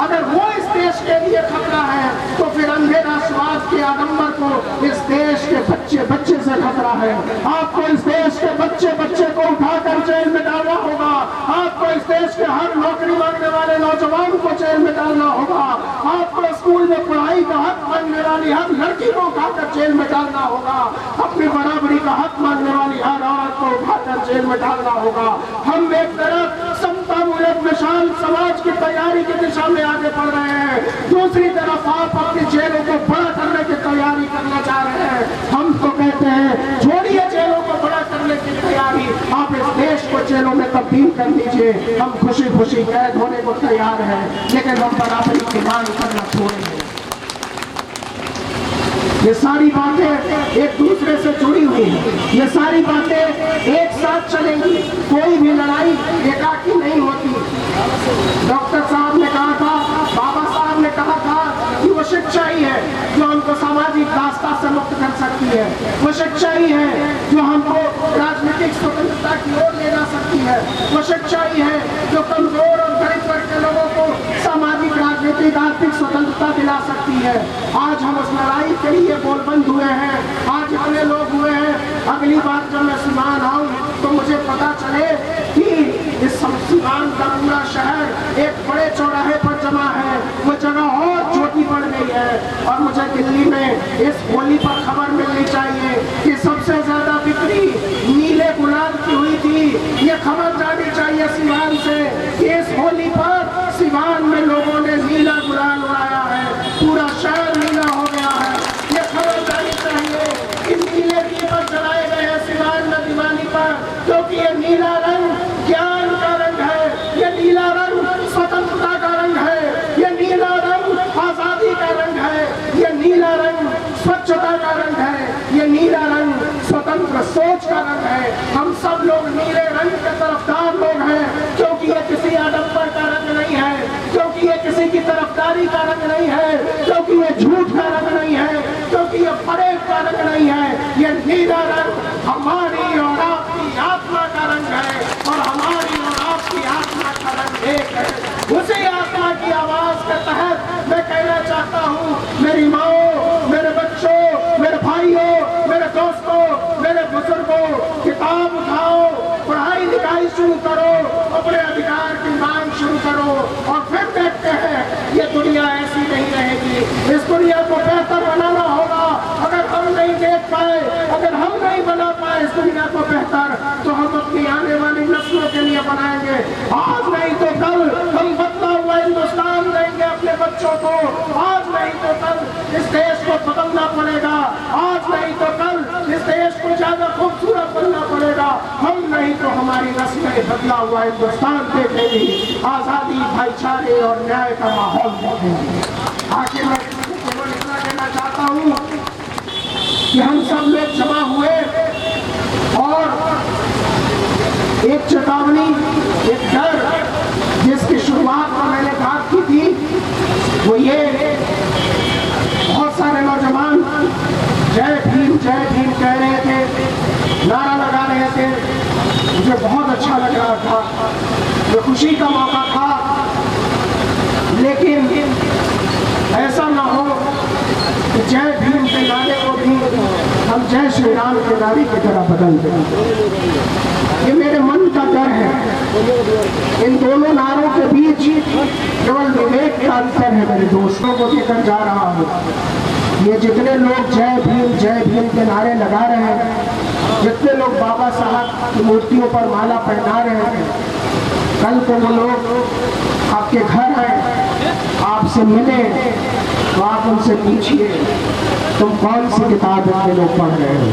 S7: अगर वो इस देश के लिए खतरा है, तो फिर अंधे राष्ट्रवाद के आडंबर को इस देश के बच्चे से खतरा है। आपको इस देश के बच्चे को उठाकर जेल में डालना होगा। आपको इस देश के हर नौकरी मांगने वाले नौजवान को जेल में डालना होगा। आपको स्कूल में पढ़ाई का हक मांगने वाली हर लड़की को उठाकर जेल में डालना होगा। अपनी बराबरी का हक मांगने वाली हर औरत को उठाकर जेल में डालना होगा। हम एक तरफ समतामूलक विशाल समाज की तैयारी की दिशा में आगे बढ़ रहे हैं, दूसरी तरफ आप अपनी जेलों को बड़ा करने की तैयारी करना चाह रहे हैं। हम तो कहते हैं छोड़िए जेलों को बड़ा करने की तैयारी, आप इस देश को जेलों में तब्दील कर दीजिए। हम खुशी खुशी कैद होने को तैयार हैं, लेकिन हम बराबरी की मांग करना छोड़ेंगे। ये सारी बातें एक दूसरे से जुड़ी हुई हैं, ये सारी बातें एक साथ चलेंगी। कोई भी लड़ाई एकाकी नहीं होती। डॉक्टर साहब ने कहा था, बाबा साहब ने कहा था कि वो शिक्षा ही है जो हमको सामाजिक दास्ता से मुक्त कर सकती है, वो शिक्षा ही है जो हमको राजनीतिक स्वतंत्रता की ओर ले जा सकती है, वो शिक्षा ही है जो कमजोर और गरीब वर्ग के लोगों को सामाजिक राजनीतिक आर्थिक स्वतंत्रता दिला सकती है। आज हम उस लड़ाई के लिए बोलबंद हुए हैं, आज इतने लोग हुए हैं। अगली बार जब मैं सीवान आऊँ तो मुझे पता चले कि इस सीवान का पूरा शहर एक बड़े चौराहे पर जमा है, वो जगह और छोटी पड़ गई है। और मुझे दिल्ली में इस होली पर खबर मिलनी चाहिए कि सबसे ज्यादा बिक्री नीले गुलाल की हुई थी। ये खबर जानी चाहिए सीवान से कि इस होली पर सीवान में लोगों ने नीला गुलाल उड़ाया है, पूरा शहर नीला हो गया है। ये खबर जानी चाहिए कि नीले दीपक जलाए गए हैं सीवान में दिवाली पर, क्योंकि ये नीला रंग ज्ञान का रंग है, ये नीला रंग स्वतंत्रता का रंग है, ये नीला रंग आजादी का रंग है, ये नीला रंग स्वच्छता का रंग है, ये नीला रंग स्वतंत्र सोच का रंग है। हम सब लोग नीले रंग के तरफदार लोग हैं, क्योंकि ये किसी आडंबर का रंग नहीं है, क्योंकि ये किसी की तरफदारी का रंग नहीं है, क्योंकि ये झूठ का रंग नहीं है, क्योंकि ये फरेब का रंग नहीं है। ये नीला रंग हमारी और आपकी आत्मा का रंग है, और हमारी और आपकी आत्मा का रंग एक है। उसी आत्मा की आवाज के तहत मैं कहना चाहता हूँ, मेरी माओ, मेरे बच्चों, मेरे भाइयों, मेरे दोस्तों, मेरे बुजुर्गों, किताब उठाओ, पढ़ाई लिखाई शुरू करो, अपने अधिकार की मांग शुरू करो, और फिर देखते हैं ये दुनिया ऐसी नहीं रहेगी। इस दुनिया को बेहतर बनाना होगा। अगर हम नहीं देख पाए, अगर हम नहीं बना पाए इस दुनिया को बेहतर, तो हम अपनी आने वाली नस्लों के लिए बनाएंगे। आज नहीं तो कल हम बदला हुआ हिंदुस्तान देंगे अपने बच्चों को। आज नहीं तो कल इस देश को बदलना पड़ेगा, आज नहीं तो कल इस देश को ज्यादा खूबसूरत बनना पड़ेगा। हम नहीं तो हमारी नस्लें बदला हुआ हिंदुस्तान देखेंगी, आजादी, भाईचारे और न्याय का माहौल देखेंगे। आखिर मैं केवल इतना कहना चाहता हूँ कि हम सब लोग जमा हुए और एक चेतावनी, एक डर जिसकी शुरुआत में मैंने बात की थी, वो ये बहुत सारे नौजवान जय भीम जय बहुत अच्छा लग रहा था, ये खुशी का मौका था। लेकिन ऐसा ना हो कि जय भीम के नारे को भी हम जय श्री राम के नारे की तरह बदल दें। ये मेरे मन का डर है। इन दोनों नारों के बीच केवल विवेक का अंतर है। मेरे दोस्तों को लेकर जा रहा हूँ, ये जितने लोग जय भीम के नारे लगा रहे हैं, जितने लोग बाबा साहब की मूर्तियों पर माला पहना रहे हैं, कल को वो लोग आपके घर आए, आपसे मिले, तो आप उनसे पूछिए तुम कौन सी किताब इतने लोग पढ़ रहे हो।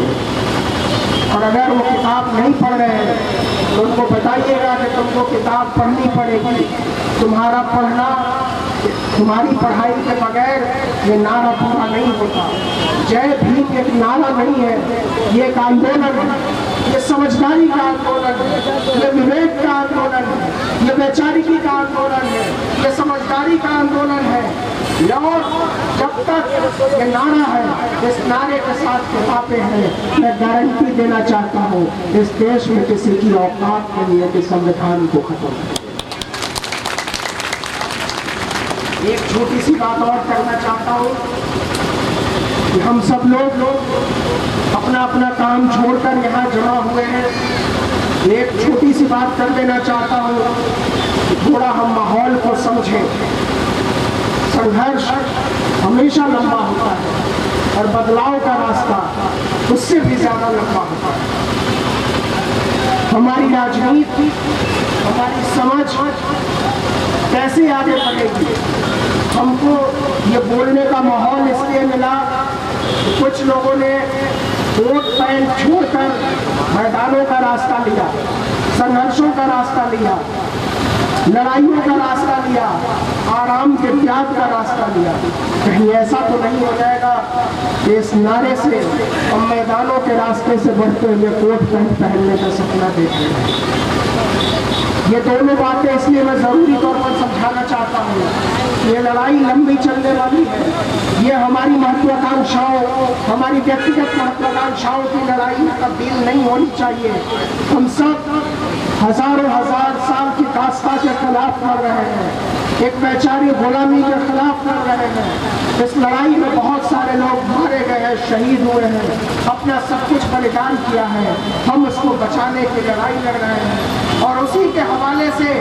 S7: और अगर वो किताब नहीं पढ़ रहे हैं तो उनको बताइएगा कि तुमको किताब पढ़नी पड़ेगी। तुम्हारा पढ़ना, तुम्हारी पढ़ाई के बगैर ये नारा पूरा नहीं होता। जय भीम एक नारा नहीं है, ये एक आंदोलन है, ये समझदारी का आंदोलन है, ये विवेक का आंदोलन है, ये वैचारिकी का आंदोलन है, ये समझदारी का आंदोलन है। और जब तक ये नारा है, इस नारे के साथ किताबें हैं, मैं गारंटी देना चाहता हूँ इस देश में किसी की औकात नहीं है कि संविधान को खत्म करे। एक छोटी सी बात और करना चाहता हूँ कि हम सब लोग अपना अपना काम छोड़कर यहाँ जमा हुए हैं। एक छोटी सी बात कर देना चाहता हूँ कि थोड़ा हम माहौल को समझें। संघर्ष हमेशा लंबा होता है और बदलाव का रास्ता उससे भी ज्यादा लंबा होता है। हमारी राजनीति, हमारी समझ कैसे आगे बढ़ेगी? हमको ये बोलने का माहौल इसलिए मिला कि कुछ लोगों ने वोट बैंक छोड़कर मैदानों का रास्ता लिया, संघर्षों का रास्ता लिया, लड़ाइयों का रास्ता लिया, आराम के त्याग का रास्ता लिया। कहीं ऐसा तो नहीं हो जाएगा कि इस नारे से हम मैदानों के रास्ते से बढ़ते हुए कोट पैंट पहनने का सपना देख रहे हैं। ये दोनों बातें इसलिए मैं जरूरी तौर पर समझाना चाहता हूँ। ये लड़ाई लंबी चलने वाली है। ये हमारी महत्वाकांक्षाओं, हमारी व्यक्तिगत महत्वाकांक्षाओं की लड़ाई में तब्दील नहीं होनी चाहिए। हम सब हजारों हजार साल की दास्तां के खिलाफ लड़ रहे हैं, एक वैचारिक गुलामी के खिलाफ लड़ रहे हैं। इस लड़ाई में बहुत सारे लोग मारे गए हैं, शहीद हुए हैं, अपना सब कुछ बलिदान किया है। हम उसको बचाने की लड़ाई लड़ रहे हैं। और उसी के हवाले से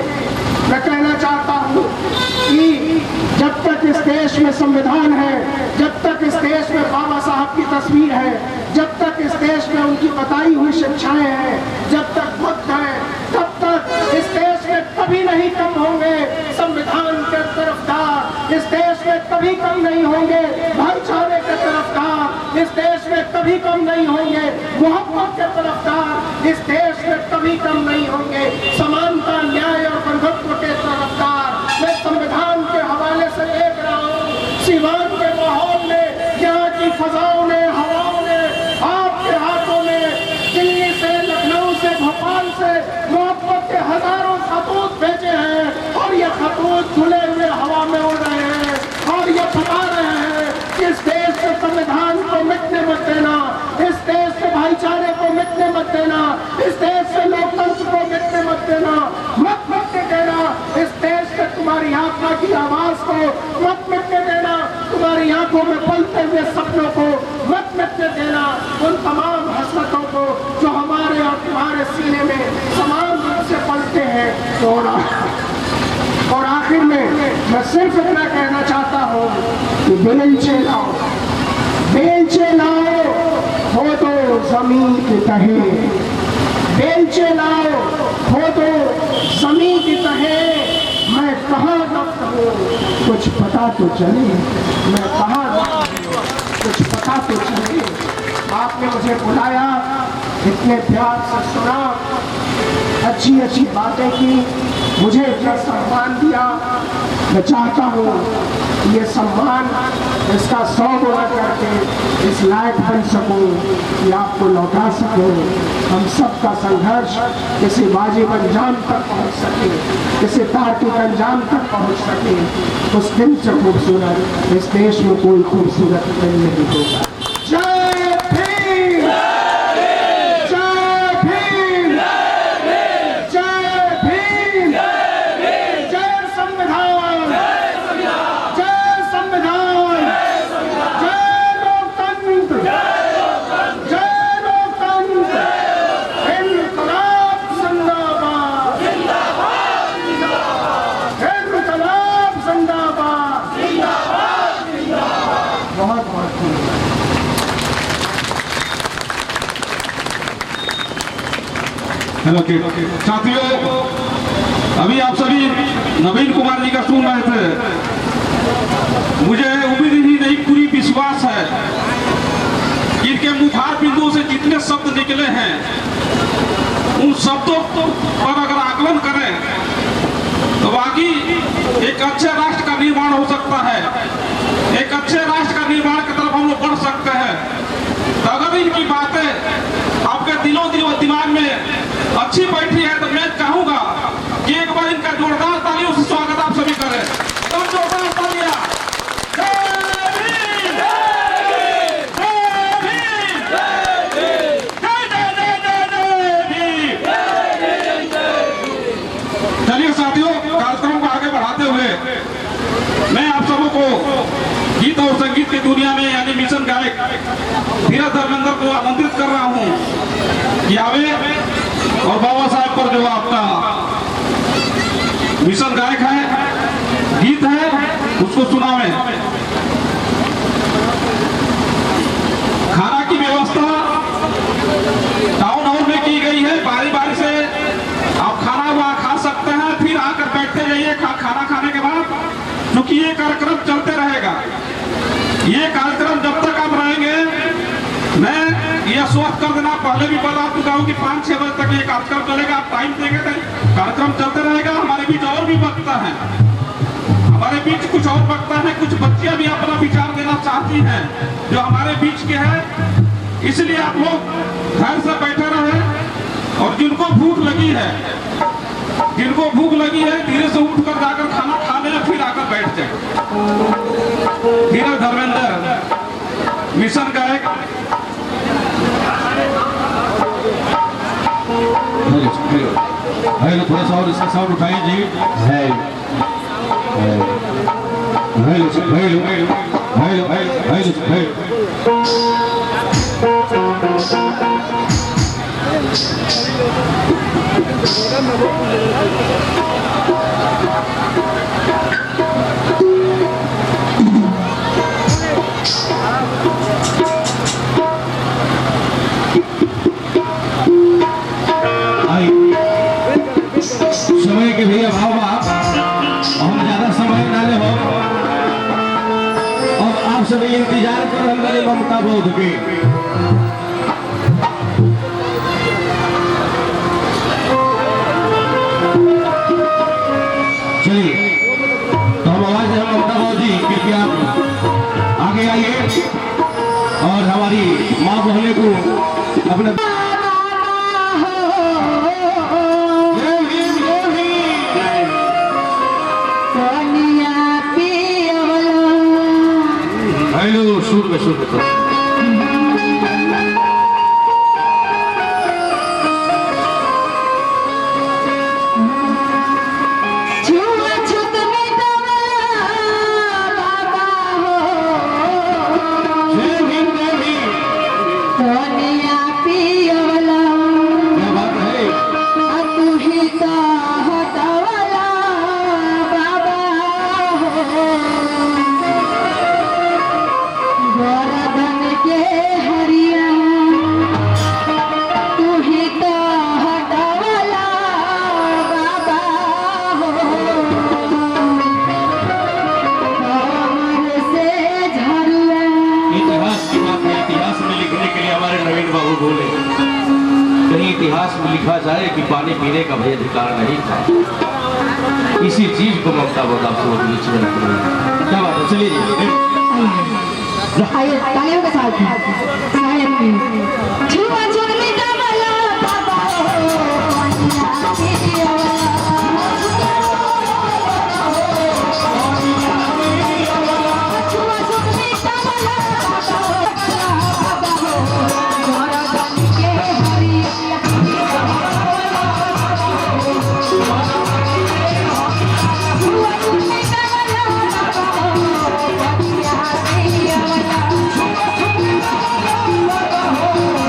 S7: मैं कहना चाहता हूँ कि जब तक इस देश में संविधान है, जब तक इस देश में बाबा साहब की तस्वीर है, जब तक इस देश में उनकी बताई हुई शिक्षाएं हैं, जब तक बुद्ध है, तब तक इस देश में कभी नहीं कम होंगे संविधान के तरफदार। इस देश में कभी कम नहीं होंगे भाईचारे के तरफदार। इस देश में कभी कम नहीं होंगे मोहब्बत के तरफदार। इस देश में कभी कम नहीं होंगे समानता, न्याय और बंधुत्व के तरफदार। मैं संविधान के हवाले से देख रहा हूँ सीवान के माहौल में, यहाँ की फजाओं ने, हवाओं ने आपके हाथों में दिल्ली से, लखनऊ से, भोपाल से मोहब्बत के हजारों खतूत भेजे हैं। और ये खतूत खुले हुए हवा में उड़ रहे हैं और ये बता रहे हैं कि इस देश से संविधान को मिटने मत देना, इस देश से भाईचारे को मिटने मत देना, इस देश से लोकतंत्र को मिटने मत देना, मत मिटने देना। इस देश से तुम्हारी आत्मा की आवाज को मत मिटने देना, तुम्हारी आंखों में पलते हुए सपनों को मत मिटने देना। उन तमाम हसरतों को जो हमारे और तुम्हारे सीने में समान रूप से पलते हैं। और आखिर में मैं सिर्फ इतना कहना चाहता हूँ कि बेलचे लाओ, बेलचे लाओ, हो तो जमीन की तहे, बेलचे लाओ, हो तो जमीन की तहे। मैं कहाँ दफ्त हूँ कुछ पता तो चले, मैं कहाँ दफ्त हूँ कुछ पता तो चले। आपने मुझे बुलाया, इतने प्यार से सुना, अच्छी अच्छी बातें की, मुझे इतना सम्मान दिया। मैं चाहता हूँ ये सम्मान इसका 100 गुना करके इस लायक बन सकूँ कि आपको लौटा सकूँ। हम सबका संघर्ष किसी वाजिब अंजाम तक पहुँच सके, किसी तार्किक अंजाम तक पहुँच सके। उस दिन से खूबसूरत इस देश में कोई खूबसूरत दिन नहीं होगा। जय भीम, जय भीम,
S2: हेलो साथियों, अभी आप सभी नवीन कुमार जी का सुन रहे थे। मुझे उम्मीद ही नहीं, पूरी विश्वास है कि इनके मुखार बिंदु से जितने शब्द निकले हैं उन शब्दों पर अगर आकलन करें तो वाकई एक अच्छे राष्ट्र का निर्माण हो सकता है, एक अच्छे राष्ट्र का निर्माण की तरफ हम लोग बढ़ सकते हैं। तो अगर इनकी बातें आपके दिमाग में अच्छी बैठी है तो मैं चाहूंगा कि एक बार इनका जोरदार तालियों से स्वागत आप सभी करें। तो जोरदार तालियां। चलिए साथियों, कार्यक्रम को आगे बढ़ाते हुए मैं आप सबों को गीत और संगीत की दुनिया में यानी मिशन गायक धीरज धर्मेंद्र को आमंत्रित कर रहा हूं कि आवे और बाबा साहब पर जो आपका मिशन गायक है, गीत है, उसको सुनावे। खाना की व्यवस्था टाउन हॉल में की गई है, बारी बारी से आप खाना वहां खा सकते हैं, फिर आकर बैठते जाइए खाना खाने के बाद, क्योंकि ये कार्यक्रम चलते रहेगा। ये कार्यक्रम जब तक आप रहेंगे, मैं ये स्वस्थ कर देना, पहले भी बता चुका हूँ कि 5-6 बजे तक ये कार्यक्रम चलेगा। आप टाइम देंगे तो कार्यक्रम चलते रहेगा। हमारे बीच और भी वक्ता है, हमारे बीच कुछ और वक्ता है, कुछ बच्चियां भी अपना विचार देना चाहती हैं जो हमारे बीच के हैं। इसलिए आप लोग घर से बैठे रहे और जिनको भूख लगी है धीरे से उठकर जाकर खाना खा ले, फिर आकर बैठ जाए। धीरज धर्मेंद्र मिशन गायक। थोड़ा सा और इसका साउंड उठाइए जी। समय के भी अभाव हम ज्यादा समय ना ले हो और आप सभी इंतजार कर रहे मेरे ममता बोध के। चलिए तो हम आवाज है ममता बोध जी, क्योंकि आप आगे आइए और हमारी माँ बहने को अपने सुर में इतिहास में लिखा जाए कि पानी पीने का भी अधिकार नहीं था। इसी चीज को ममता बोध आप लोग बीच में रख रहे हैं। क्या बात है, चलिए
S8: आइए तालियों के साथ
S9: Oh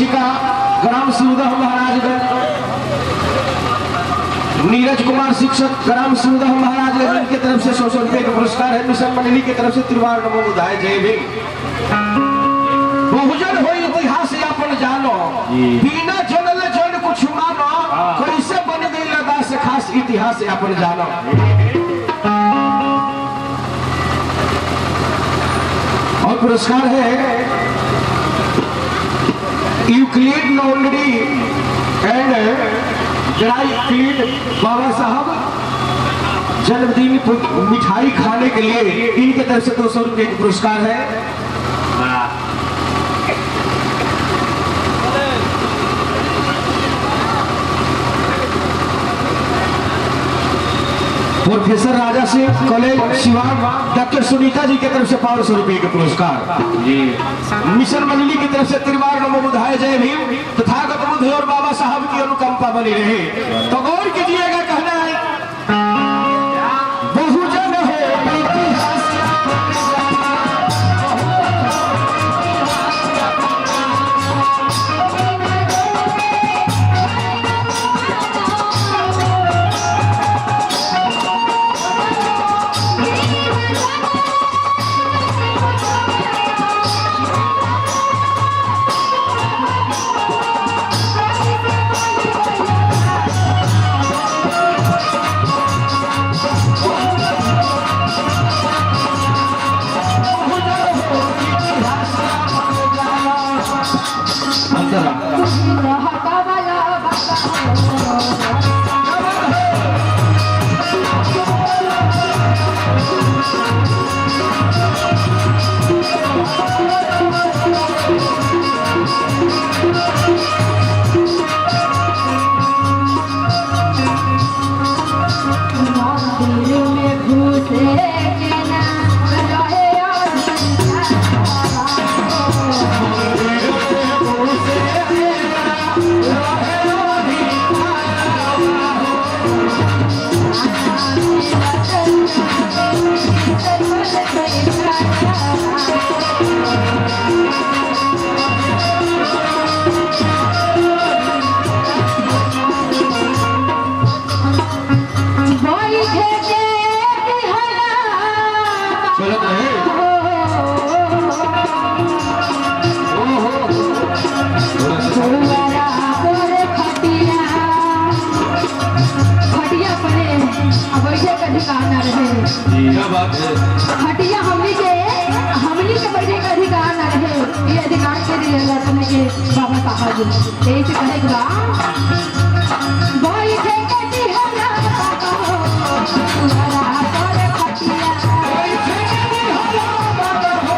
S4: शिक्षिका ग्राम सिवदह महाराजगंज, नीरज कुमार शिक्षक ग्राम सिवदह महाराजगंज, इनकी तरफ से 100 रुपए का पुरस्कार है। मिशन मंडली की तरफ से त्रिवार नमो बुधाय जय भीम। बहुजन हो इतिहास अपन जानो, बिना जनल जन कुछ मानो, कैसे बन गई लदा से खास इतिहास अपन जानो। और पुरस्कार है Euclid laundry and dry clean बाबा साहब जन्मदिन मिठाई खाने के लिए इनके तरफ से 200 रुपए का पुरस्कार है। Professor Raja Singh college Shivan doctor Sunita ji की तरफ से 500 रुपए का पुरस्कार जी। मिशन मंडली की तरफ से त्रिवार नमो बुधाय जय भीम। तथागत बुद्ध और बाबा साहब की अनुकंपा बनी रहे। तो गौर कीजिएगा, कहना है बहुजन हो
S8: हटिया हमनी के बैठे का अधिकार न रहे। ये अधिकार के लिए लड़ने के बाबा साहब यही से कहेगा बैठे कटी हमरा बाबा हो तुम्हारा तोरे खटिया बैठे कटी हमरा बाबा हो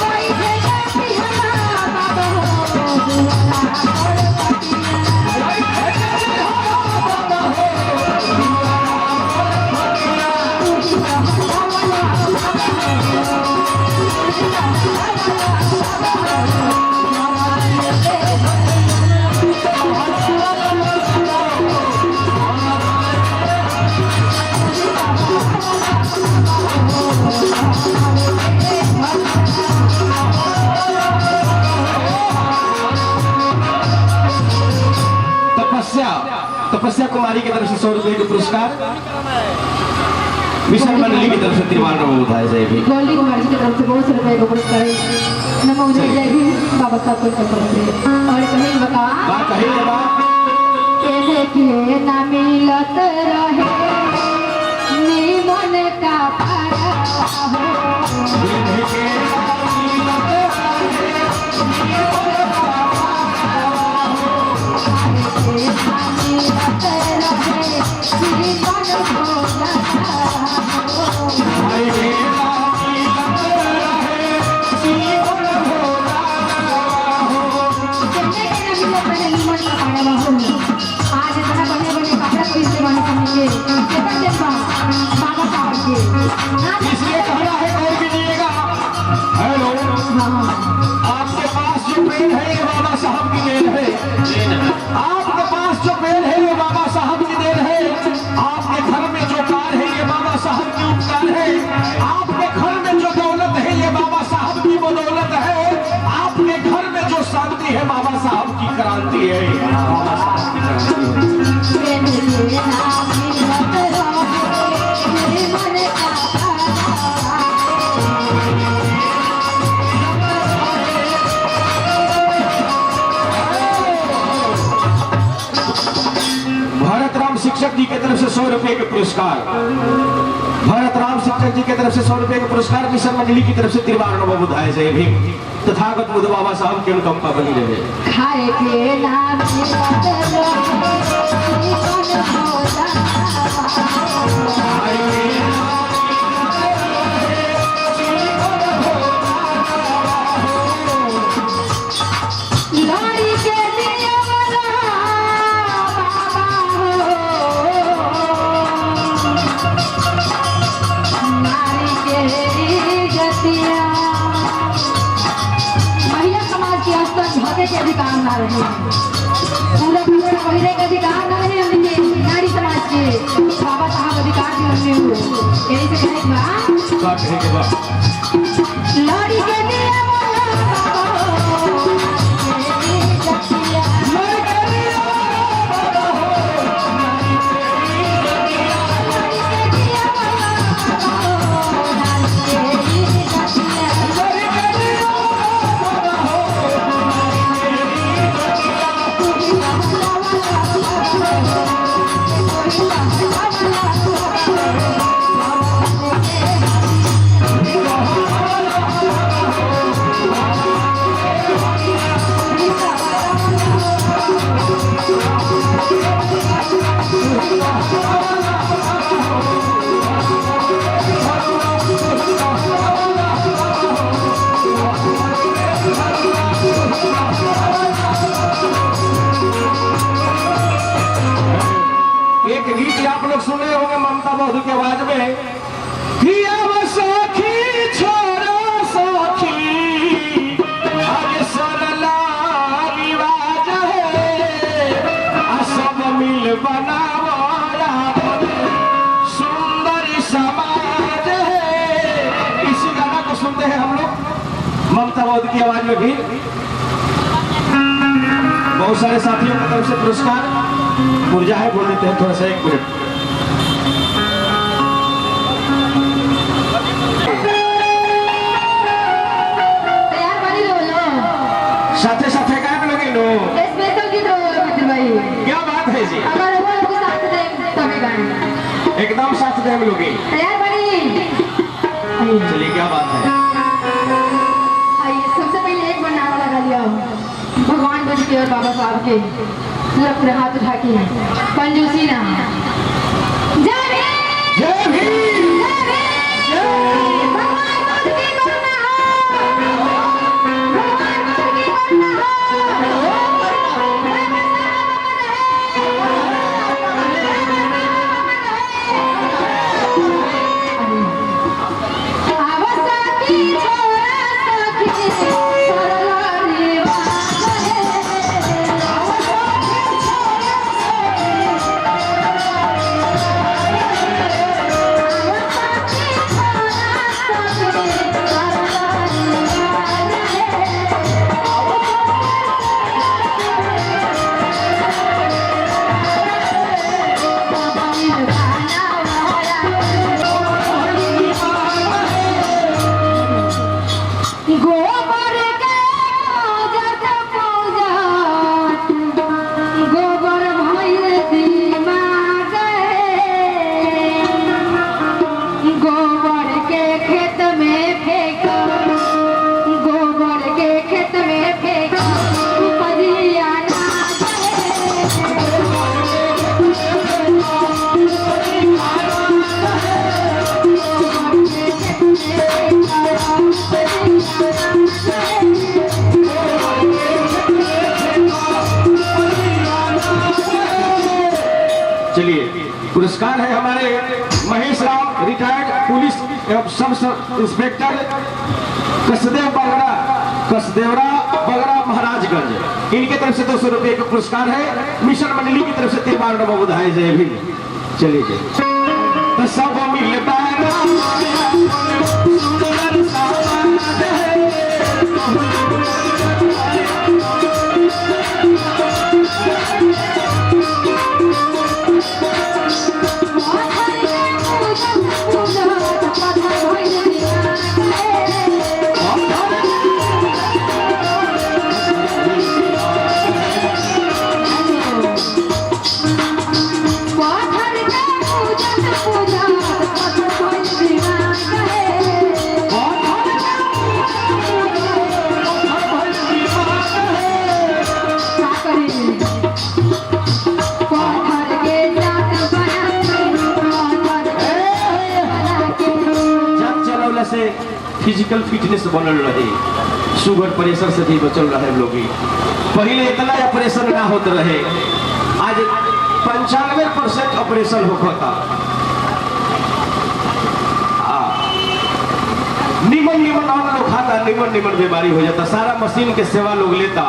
S8: बैठे कटी हमरा बाबा हो तुम्हारा तोरे खटिया बैठे कटी हमरा बाबा हो
S4: तपस्या कुमारी की तरफ से 100 रुपए का पुरस्कार। मिशन मंडली की तरफ से त्रिवार नमो बुधाय जय भीम।
S8: गोल्डी कुमार जी की तरफ से बहुत रुपए का पुरस्कार नमो बुधाय जय भीम बाबा साहब को तरफ से। और कहीं बता के देखिए ना मिलत रहे निमन का पारा आज इतना बने बने कपड़ा खरीदने वाले समझिए बाबा साहब के
S4: इसलिए कहना है कौन कीजिएगा। हेलो, आपके पास जो पेन है ये बाबा साहब की देन है। आपके पास जो पेन है ये बाबा साहब की देन है। आपके घर में जो कार है ये बाबा साहब की उपकार है। आपके घर में जो दौलत है ये बाबा साहब की बदौलत है। चलिए बाबा साहब भरत राम शिक्षक जी की तरफ से 100 रुपए के पुरस्कार। भरत राम शिक्षक जी की तरफ से 100 रुपए के पुरस्कार मिशन मंडली की तरफ से त्रिवारण बुधाए जय भीम। तथागत बुद्ध बाबा साहब के अनुकंपा बनी रहे।
S8: खाए के नाम के अधिकार ना रहे, पूरा कपड़ा पहने के अधिकार ना रहे हमने नारी समाज के बाबा साहब अधिकार भी हमने हुए। यही से कहे लाड़ी के दिया
S4: एक गीत आप लोग सुने होंगे ममता बहू की आवाज में कि अब सखी छोड़ो सखी आज सरला रिवाज है सब मिल बनाओ सुंदर समाज है। इसी गाना को सुनते हैं हम लोग ममता बहू की आवाज में भी। बहुत सारे साथियों की तरफ से पुरस्कार ऊर्जा है, बोल देते हैं थोड़ा सा 1 मिनट।
S8: तैयार बनी लो
S4: साथे साथे गायब लगे लो
S8: इसमें तो गीत रो मित्र भाई,
S4: क्या बात है जी,
S8: अगर वो लोग साथ दे तभी गाएं।
S4: एकदम साथ दे हम लोग।
S8: तैयार बनी,
S4: चलिए क्या बात है।
S8: आइए सबसे पहले एक बार नारा लगा लिया भगवान बन के और बाबा साहब के पूरा हाथ उठा के कंजूसी ना। जय भीम,
S4: जय भीम,
S8: भगवान बुद्ध की वंदना हो, भगवान बुद्ध की वंदना हो। आवसकी छोड़ा सखी सरला रिवाज है, आवसकी छोड़ा गोबर के गोबर भइल दिमाग गोबर के खेत में फेंक, गोबर के खेत में फेंक उपजिया
S4: चलिए पुरस्कार है हमारे महेश राम रिटायर्ड पुलिस एवं सब इंस्पेक्टर कसदेवरा बगड़ा महाराजगंज, इनके तरफ से 200 रुपए का पुरस्कार है। मिशन मंडली की तरफ से त्रिवारण बुधाए जय भीम। चलिए जी तो सब मिल सुंदर से फिजिकल फिटनेस बनल रहे, शुगर प्रेशर से भी बचल रहे लोग। पहले इतना ऑपरेशन ना होते रहे, आज 95% ऑपरेशन होता। निमन निमन अन्न लोग खाता, निमन निमन बीमारी हो जाता, सारा मशीन के सेवा लोग लेता,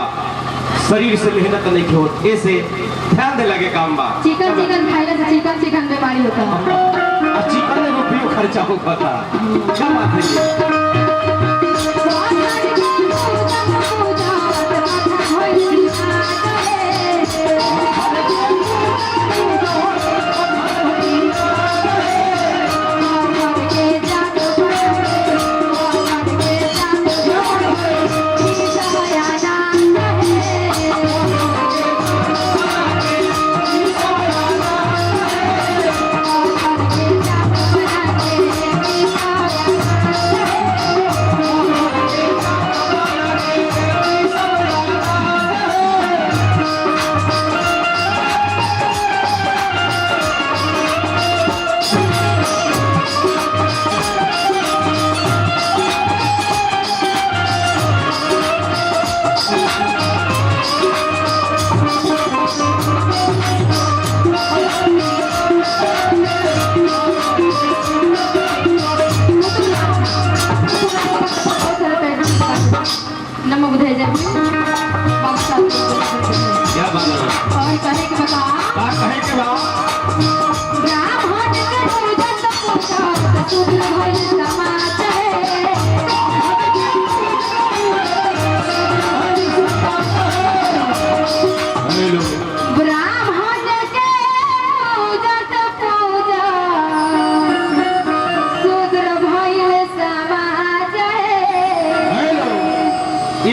S4: शरीर से मेहनत नहीं होती। ऐसे ध्यान दे लगे काम बा।
S8: चिकन खाइले से चिकन बीमारी होता है।
S4: चिकन में रुपये खर्चा होता क्या बात है ये?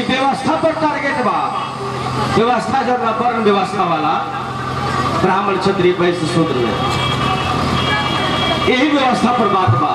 S4: व्यवस्था पर टारगेट बा, व्यवस्था जो वर्ण व्यवस्था वाला ब्राह्मण क्षत्रिय वैश्य शूद्र में यही व्यवस्था पर बात बा।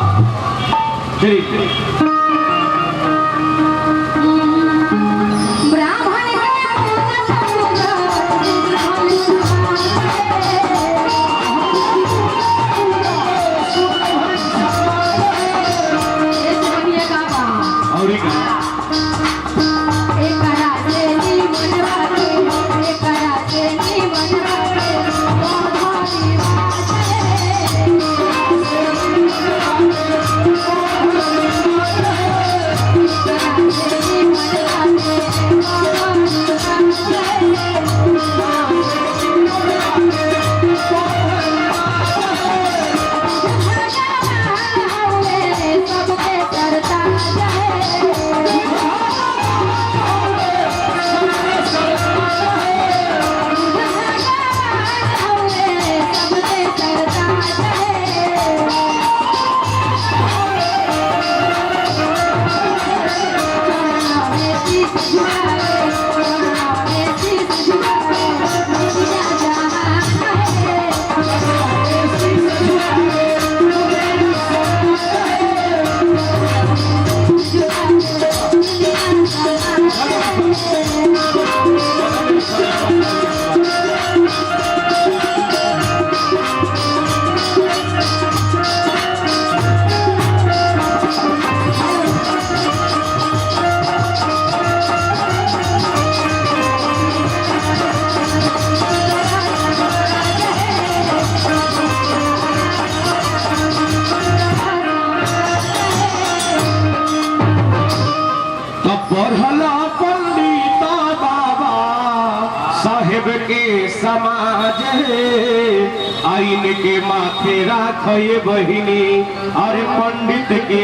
S4: के समाज आइन के माथे राखे बहिनी, अरे पंडित के